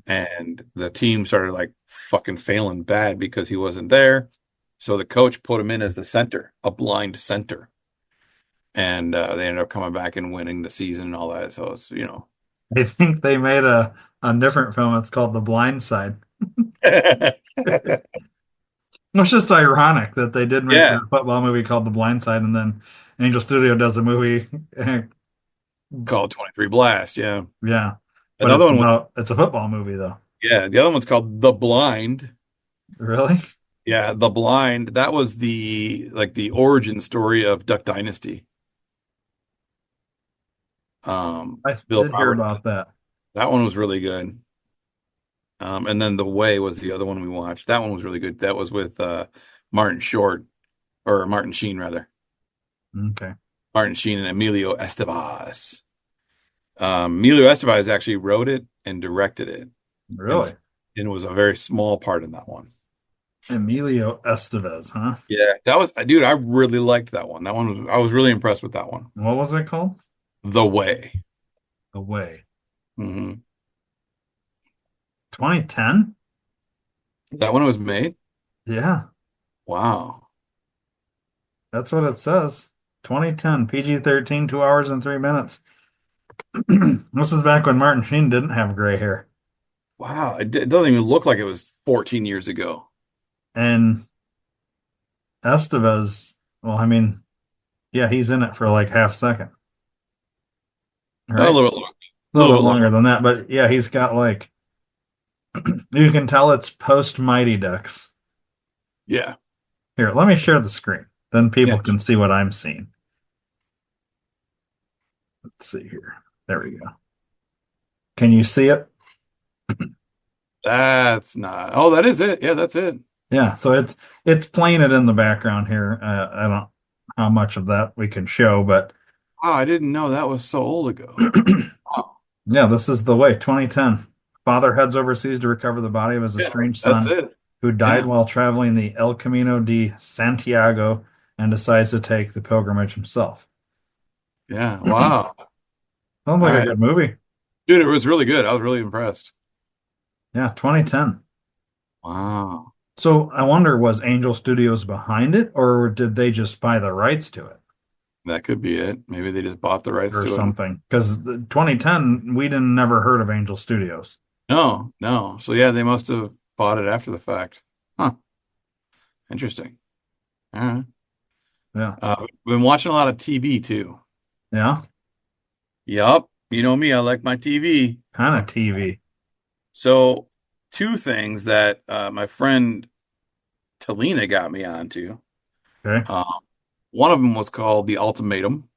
And the team started like fucking failing bad because he wasn't there. So the coach put him in as the center, a blind center. And they ended up coming back and winning the season and all that. So it's, I think they made a different film. It's called The Blind Side. It's just ironic that they did make yeah, a football movie called The Blind Side, and then Angel Studio does a movie. called 23 Blast. Yeah. Yeah, but Another one was, it's a football movie though. yeah, the other one's called The Blind. Really? Yeah, The Blind. That was the origin story of Duck Dynasty. I Bill did hear Roberts. about that. That one was really good. And then The Way was the other one we watched. That one was really good. That was with Martin Short, or Martin Sheen rather. Okay. Martin Sheen and Emilio Estevez. Emilio Estevez actually wrote it and directed it, and Really? and was a very small part in that one. Emilio Estevez, huh? Yeah, that was, dude. I really liked that one. That one was I was really impressed with that one. What was it called? The Way. The Way. Hmm. 2010? That one was made. Yeah, Wow. that's what it says. 2010, PG-13, 2 hours and 3 minutes. This is back when Martin Sheen didn't have gray hair. Wow. It doesn't even look like it was 14 years ago. And Estevez, well, I mean, yeah, he's in it for like half second, A right? little, A a little little bit bit longer. longer than that, but yeah, he's got like you can tell it's post Mighty Ducks. Yeah. Here, let me share the screen. Then Yeah. people can see what I'm seeing. Let's see here. There we go. Can you see it? That's not. Oh, that is it. Yeah, that's it. Yeah, so it's playing it in the background here. I don't know how much of that we can show, but Oh, I didn't know that was so old ago. Oh, yeah, this is the way. 2010. Father heads overseas to recover the body of his yeah, estranged that's son it. who died Yeah. while traveling the El Camino de Santiago and decides to take the pilgrimage himself. Yeah. Wow. Sounds All like a right. good movie. Dude, it was really good. I was really impressed. Yeah, 2010. Wow. So I wonder, was Angel Studios behind it, or did they just buy the rights to it That could be it. Maybe they just bought the rights or to it. something? Because 2010, we didn't never heard of Angel Studios. No, no. So yeah, they must have bought it after the fact. Huh. Interesting. All right. Yeah. Been watching a lot of TV too. Yeah. Yup. You know me, I like my TV. Kind of TV. So, two things that my friend Talina got me onto. Okay. Uh, one of them was called The Ultimatum.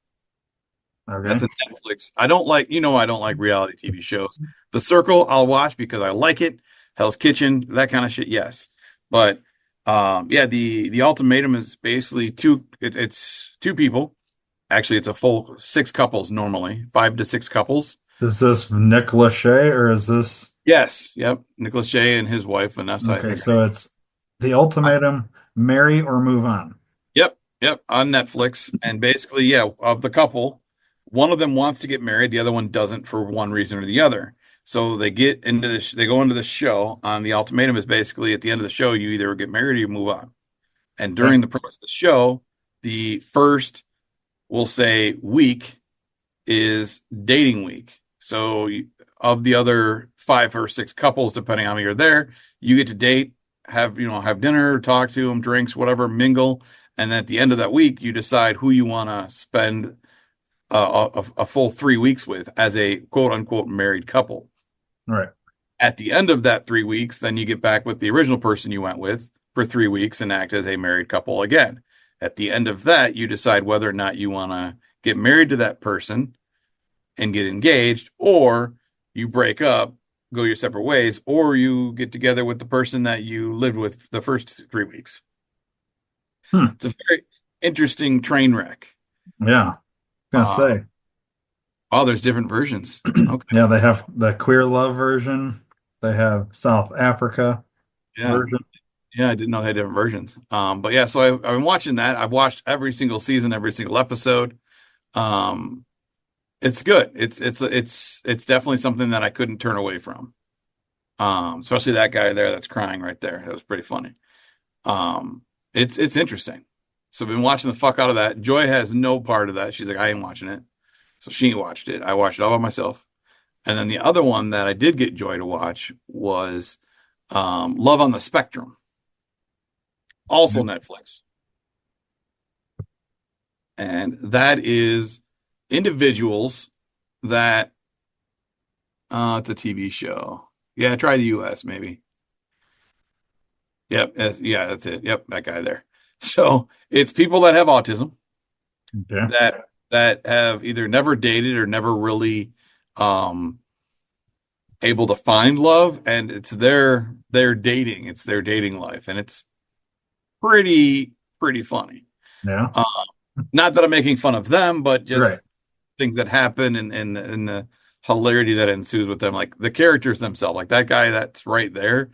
That's Okay. a Netflix. I don't like, I don't like reality TV shows. The Circle, I'll watch because I like it. Hell's Kitchen, that kind of shit, yes. But yeah, the Ultimatum is basically it's two people. Actually, it's a full six couples normally, 5 to 6 couples. Is this Nick Lachey or is this Yes, yep. Nicholas Shea and his wife Vanessa, I okay? think. So it's the ultimatum: marry or move on. Yep, yep, on Netflix. And basically, yeah, of the couple, one of them wants to get married, the other one doesn't for one reason or the other. So they get into this, they go into the show on the ultimatum is basically at the end of the show, you either get married or you move on. And Okay. during the premise of the show, the first, we'll say, week is dating week. So of the other 5 or 6 couples, depending on how many are there, you get to date, have dinner, talk to them, drinks, whatever, mingle, and then at the end of that week, you decide who you want to spend a full 3 weeks with as a quote unquote married couple. Right. At the end of that 3 weeks, then you get back with the original person you went with for 3 weeks and act as a married couple again. At the end of that, you decide whether or not you want to get married to that person and get engaged, or you break up, go your separate ways, or you get together with the person that you lived with the first 3 weeks. Hmm. It's a very interesting train wreck. Yeah. Gonna Uh, say. oh, there's different versions. Okay. Yeah, they have the queer love version. They have South Africa Yeah. version. Yeah, I didn't know they had different versions. But yeah, so I've been watching that. I've watched every single season, every single episode. Um, it's good. It's definitely something that I couldn't turn away from. Especially that guy there that's crying right there. That was pretty funny. Um, it's interesting. So I've been watching the fuck out of that. Joy has no part of that. She's like, I ain't watching it. So she watched it. I watched it all by myself. And then the other one that I did get Joy to watch was Love on the Spectrum, also Netflix. And that is individuals that it's a TV show. Yeah, try the US maybe. Yep, yeah, that's it. Yep, that guy there. So it's people that have autism Okay. that have either never dated or never really um able to find love, and it's their dating life, and it's pretty funny. Yeah. Uh, not that I'm making fun of them, but Right. just things that happen and the hilarity that ensues with them, like the characters themselves, like that guy that's right there,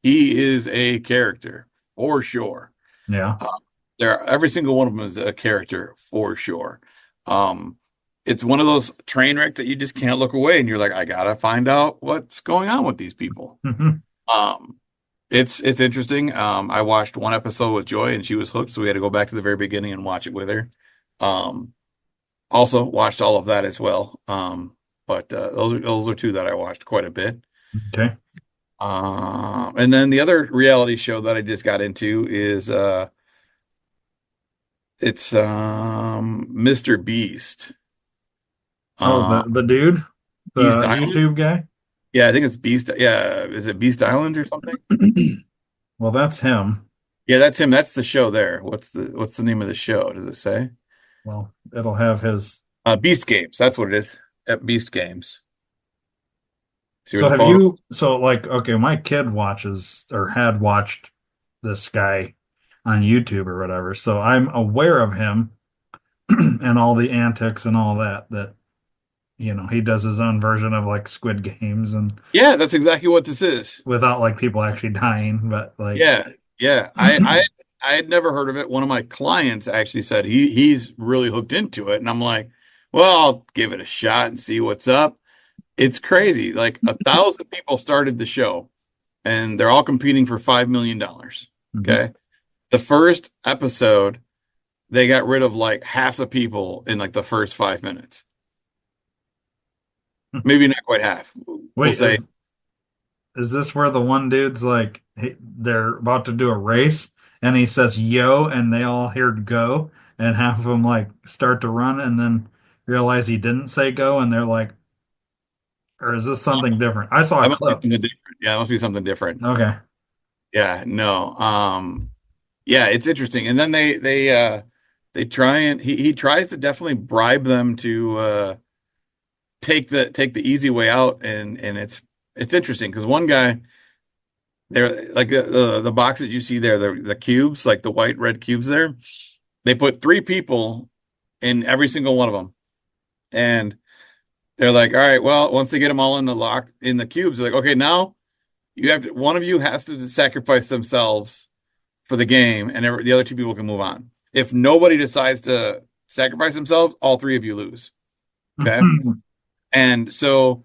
he is a character for sure. Yeah. Uh, every single one of them is a character for sure. Um, it's one of those train wrecks that you just can't look away, and you're like, I gotta find out what's going on with these people. Um, it's interesting. I watched one episode with Joy, and she was hooked, so we had to go back to the very beginning and watch it with her. Um, also watched all of that as well. But those are two that I watched quite a bit. Okay. And then the other reality show that I just got into is it's Mr. Beast. Oh, Uh, the dude, Beast the Island. YouTube guy. Yeah, I think it's Beast. Yeah, is it Beast Island or something? Well, that's him. Yeah, that's him. That's the show there. What's the name of the show? Does it say? Well, it'll have his. Beast Games. That's what it is. At Beast Games. See where So the have photo? you, so like, okay, my kid watches or had watched this guy on YouTube or whatever. So I'm aware of him and all the antics and all that, he does his own version of like Squid Games and Yeah, that's exactly what this is. without like people actually dying, but like, Yeah, yeah. I had never heard of it. One of my clients actually said he's really hooked into it, and I'm like, well, I'll give it a shot and see what's up. It's crazy. Like 1,000 people started the show, and they're all competing for $5 million. Mhm. Okay, the first episode, they got rid of like half the people in like the first 5 minutes. Maybe not quite half. We'll Wait, say is this where the one dude's like they're about to do a race and he says yo and they all hear go and half of them like start to run and then realize he didn't say go and they're like, or is this something different? I saw a That must be clip. something different. Yeah, it must be something different. Okay. Yeah, no. Yeah, it's interesting. And then they try and he tries to definitely bribe them to take the easy way out, and it's interesting because one guy there, like the boxes you see there, the cubes, like the white red cubes there, they put three people in every single one of them. And they're like, all right, well, once they get them all in the lock in the cubes, they're like, okay, now you have to, one of you has to sacrifice themselves for the game, and the other two people can move on. If nobody decides to sacrifice themselves, all three of you lose. Okay. And so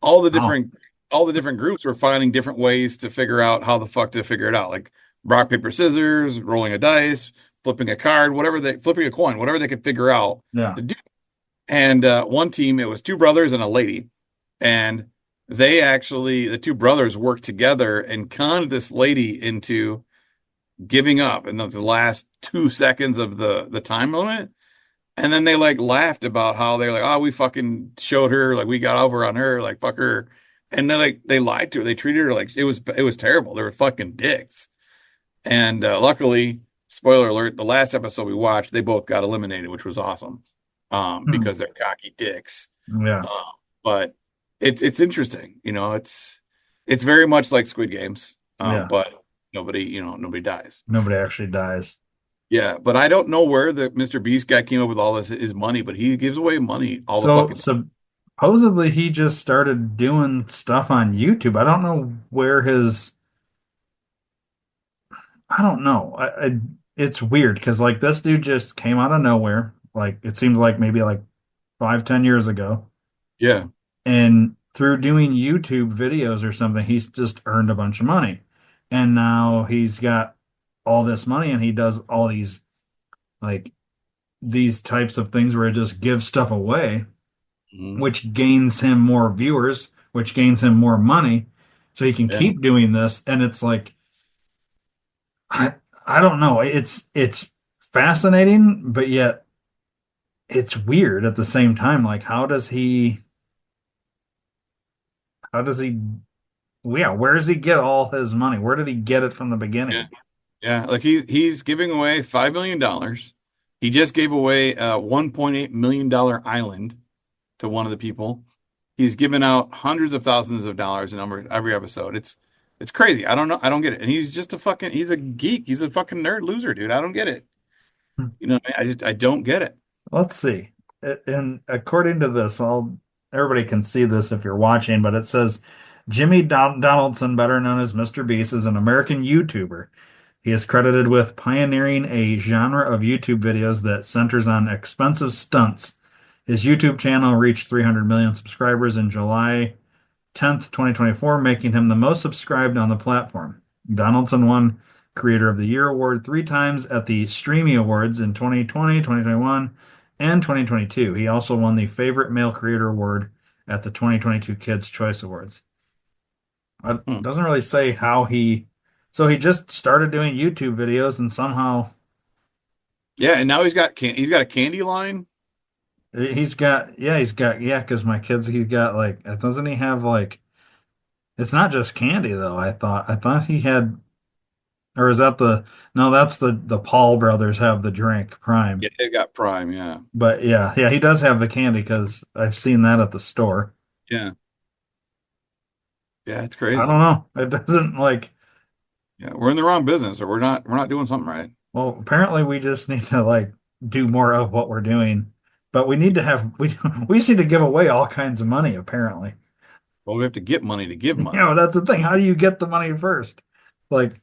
all the Oh, different all the different groups were finding different ways to figure out how the fuck to figure it out. Like rock, paper, scissors, rolling a dice, flipping a card, flipping a coin, whatever they could figure out yeah. to do. And one team, it was two brothers and a lady. And the two brothers worked together and conned this lady into giving up in the last 2 seconds of the time limit. And then they like laughed about how they're like, oh, we fucking showed her, like we got over on her, like fuck her. And then like they lied to her. They treated her like it was terrible. They were fucking dicks. And luckily, spoiler alert, the last episode we watched, they both got eliminated, which was awesome. Because they're cocky dicks. Yeah. Uh, but it's interesting, it's very much like Squid Games. Yeah. But nobody dies. Nobody actually dies. Yeah, but I don't know where the Mr. Beast guy came up with all this his money, but he gives away money all the So fucking time. supposedly he just started doing stuff on YouTube. I don't know where his, I don't know. It's weird because like this dude just came out of nowhere. Like it seems like maybe like 5, 10 years ago. Yeah. And through doing YouTube videos or something, he's just earned a bunch of money. And now he's got all this money and he does all like these types of things where he just gives stuff away, Mhm. which gains him more viewers, which gains him more money. So he can Yeah. keep doing this. And it's like, I, I don't know. It's fascinating, but yet it's weird at the same time. Like, how does he, yeah, where does he get all his money? Where did he get it from the Yeah. beginning? Yeah. Like he's giving away $5 million. He just gave away a $1.8 million island to one of the people. He's given out hundreds of thousands of dollars in every episode. It's crazy. I don't know. I don't get it. And he's a geek. He's a fucking nerd loser, dude. I don't get it. I don't get it. Let's see. And according to this, everybody can see this if you're watching, but it says Jimmy Donaldson, better known as Mr. Beast, is an American YouTuber. He is credited with pioneering a genre of YouTube videos that centers on expensive stunts. His YouTube channel reached 300 million subscribers in July 10th, 2024, making him the most subscribed on the platform. Donaldson won Creator of the Year award three times at the Streamy Awards in 2020, 2021, and 2022. He also won the Favorite Male Creator Award at the 2022 Kids' Choice Awards. It Hmm. doesn't really say how so he just started doing YouTube videos and somehow Yeah, and now he's got a candy line. yeah, because my kids, he's got like, doesn't he have like, it's not just candy though. I thought he had. Or is that no, that's the Paul brothers have the drink Prime. Yeah, they've got Prime. Yeah, But yeah, he does have the candy because I've seen that at the store. yeah, yeah. It's I don't crazy. know. It doesn't like, Yeah, we're in the wrong business, or we're not doing something right. well, apparently we just need to like do more of what we're doing. But we need to have we just need to give away all kinds of money, apparently. Well, we have to get money to give money. That's the thing. How do you get the money first? Like,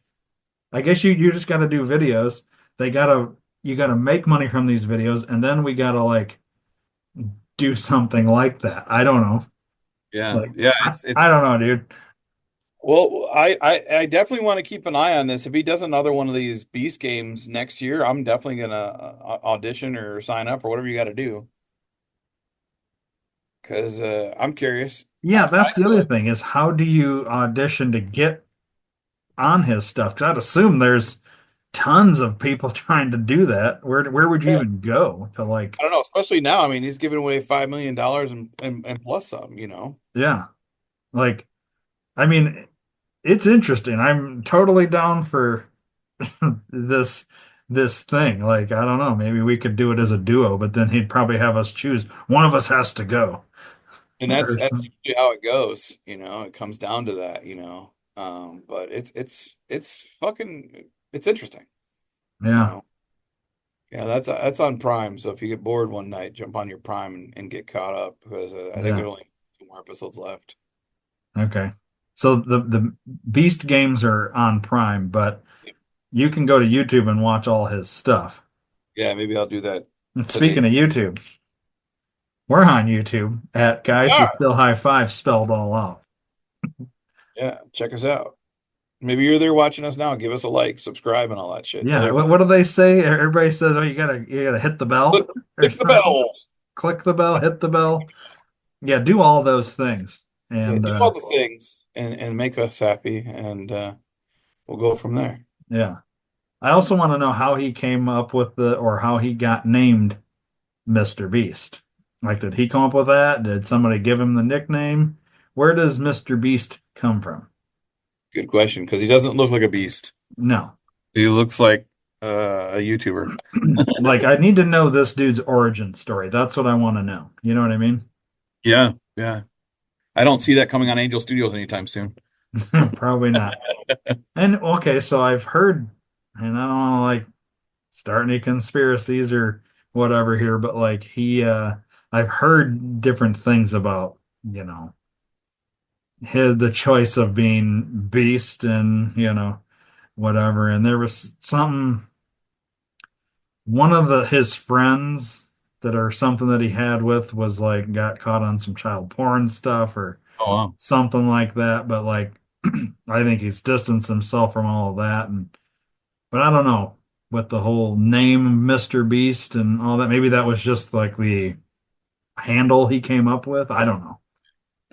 I guess you just gotta do videos. You gotta make money from these videos, and then we gotta like do something like that. I don't know. Yeah, Like, yeah. I don't know, dude. Well, I definitely want to keep an eye on this. If he does another one of these Beast games next year, I'm definitely gonna audition or sign up or whatever you got to do because I'm curious. Yeah, I that's the other thing is how do you audition to get on his stuff? Because I'd assume there's tons of people trying to do that. Where would you yeah, even go to like, I don't know, especially now. I mean, he's giving away $5 million and plus some, you know. yeah, like I mean, it's interesting. I'm totally down for this this thing. Like, I don't know, maybe we could do it as a duo, but then he'd probably have us choose. One of us has to go. And Or that's some- usually how it goes, you know. It comes down to that, you know. But it's fucking it's interesting, you yeah, know. Yeah, that's on Prime. So if you get bored one night, jump on your Prime and get caught up because I think yeah. there's only two more episodes left. Okay. So the Beast games are on Prime, but you can go to YouTube and watch all his stuff. Yeah, maybe I'll do that And today. speaking of YouTube, we're on YouTube at Guys Who Yeah, Still High Five spelled all out. yeah, check us out. Maybe you're there watching us now. Give us a like, subscribe, and all that shit. Tell Yeah, your friends. what do they say? Everybody says, "Oh, you gotta hit the Click, bell or click the something. bell. Click the bell, hit the bell." Yeah, do all those things. Yeah, And do all the things and make us happy, and we'll go from there. yeah, I also want to know how he came up with the or how he got named Mr. Beast. Like, did he come up with that? Did somebody give him the nickname? Where does Mr. Beast come from? Good question, because he doesn't look like a beast. No. He looks like a YouTuber. Like, I need to know this dude's origin story. That's what I want to know. You know what I mean? Yeah, yeah. I don't see that coming on Angel Studios anytime soon. Probably not. And okay, so I've heard, and I don't want to like start any conspiracies or whatever here, but like I've heard different things about, you know, the choice of being Beast and, whatever. And there was something, one of his friends that or something that he had with was like got caught on some child porn stuff or Oh, wow. something like that. But like, I think he's distanced himself from all of that. But I don't know with the whole name Mr. Beast and all that. Maybe that was just like the handle he came up with. I don't know.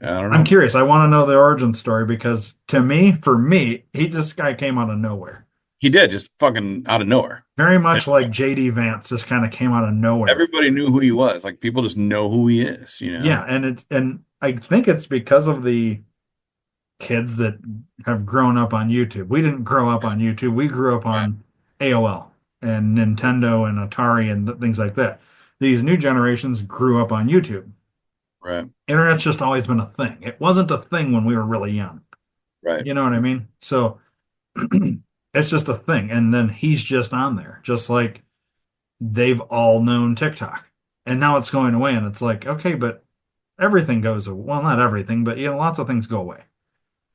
I don't I'm know. curious. I want to know the origin story because to me, for me, he just guy came out of nowhere. He did just fucking out of nowhere. Very much like JD Vance just kind of came out of nowhere. Everybody knew who he was. Like people just know who he is, you Yeah, know? and I think it's because of the kids that have grown up on YouTube. We didn't grow up on YouTube. We grew up Right. on AOL and Nintendo and Atari and things like that. These new generations grew up on YouTube. Right. Internet's just always been a thing. It wasn't a thing when we were really young. Right. You know what I mean? So it's just a thing. And then he's just on there, just like they've all known TikTok. And now it's going away. And it's like, okay, but everything goes away. Well, not everything, but lots of things go away.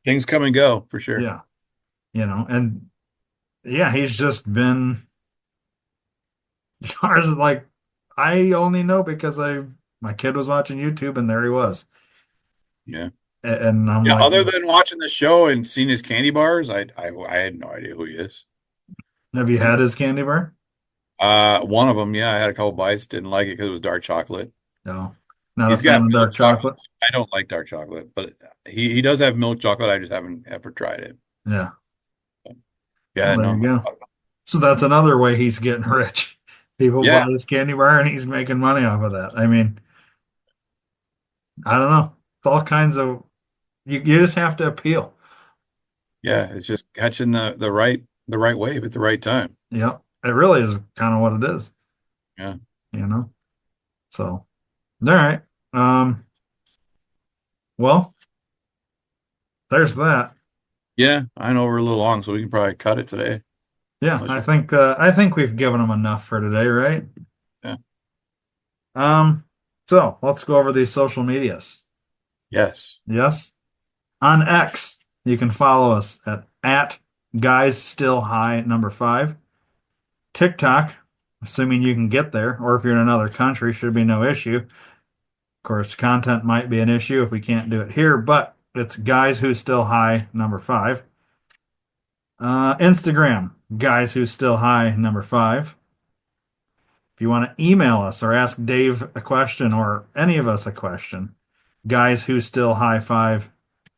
Things come and go for sure. Yeah. And yeah, he's just been as far as like I only know because I my kid was watching YouTube and there he was. Yeah. And I'm Yeah. like, Other than watching the show and seeing his candy bars, I had no idea who he is. have you had his candy bar? One of them, yeah, I had a couple bites, didn't like it because it was dark chocolate. No. Not a He's fan got of milk dark chocolate. chocolate. I don't like dark chocolate, but he does have milk chocolate. I just haven't ever tried it. Yeah. Yeah, Well, there you no. go. So that's another way he's getting rich. People buy Yeah, his candy bar and he's making money off of that. I mean, I don't know. It's all kinds of you just have to appeal. yeah. It's just catching the right wave at the right time. Yep. It really is kind of what it is, Yeah. you know? So, all right. Um, well, there's that. Yeah, I know we're a little long, so we can probably cut it today. Yeah, Unless I you, think I think we've given them enough for today, right? yeah. Um, so let's go over these social medias. Yes. Yes. On X, you can follow us at guys still high number 5. TikTok, assuming you can get there, or if you're in another country, should be no issue. Of course, content might be an issue if we can't do it here, but it's guys who still high number 5. Instagram, guys who still high number 5. If you want to email us or ask Dave a question or any of us a question, guys who still high five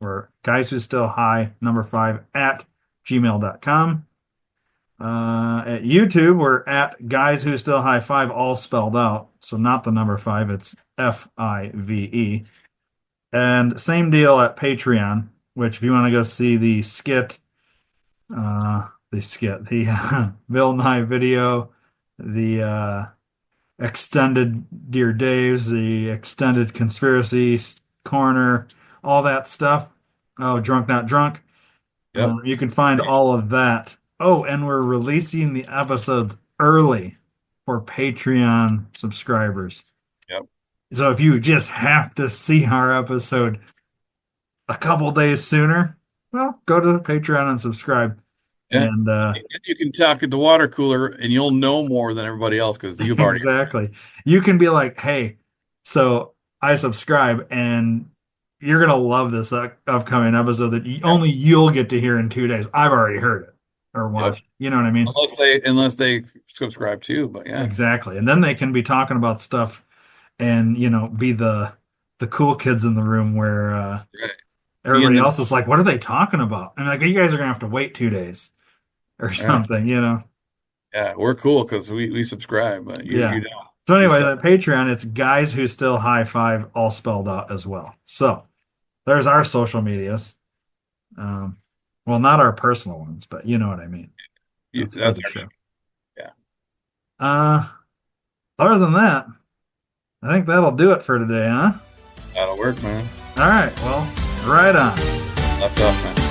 or guys who still high number five at gmail.com. At YouTube, we're at guys who still high five, all spelled out. So not the number five, it's FIVE. And same deal at Patreon, which if you want to go see the Bill Nye video, the extended Dear Dave's, the extended conspiracy corner, all that stuff. Oh, drunk not drunk. Yep. You can find all of that. Oh, and we're releasing the episodes early for Patreon subscribers. Yep. So if you just have to see our episode a couple days sooner, well, go to Patreon and subscribe. Yeah. And You can talk at the water cooler and you'll know more than everybody else because you've already. exactly, you can be like, hey, so I subscribe and you're gonna love this upcoming episode that only you'll get to hear in 2 days. I've already heard it or Yep. watched. You know what I mean? Unless they subscribe too, but yeah. Exactly. And then they can be talking about stuff and, be the cool kids in the room where Right. Be in everybody the else is like, what are they talking about? And like, you guys are gonna have to wait 2 days or right. something. Yeah, we're cool because we subscribe, but you Yeah. don't. So You anyway, suck. that Patreon, it's guys who still high five, all spelled out as well. So there's our social medias. Um, well, not our personal ones, but you know what I mean. That's for That's the our show. yeah. Uh, Other than that, I think that'll do it for today, huh? That'll work, man. All right. Well, right on. Left off, man.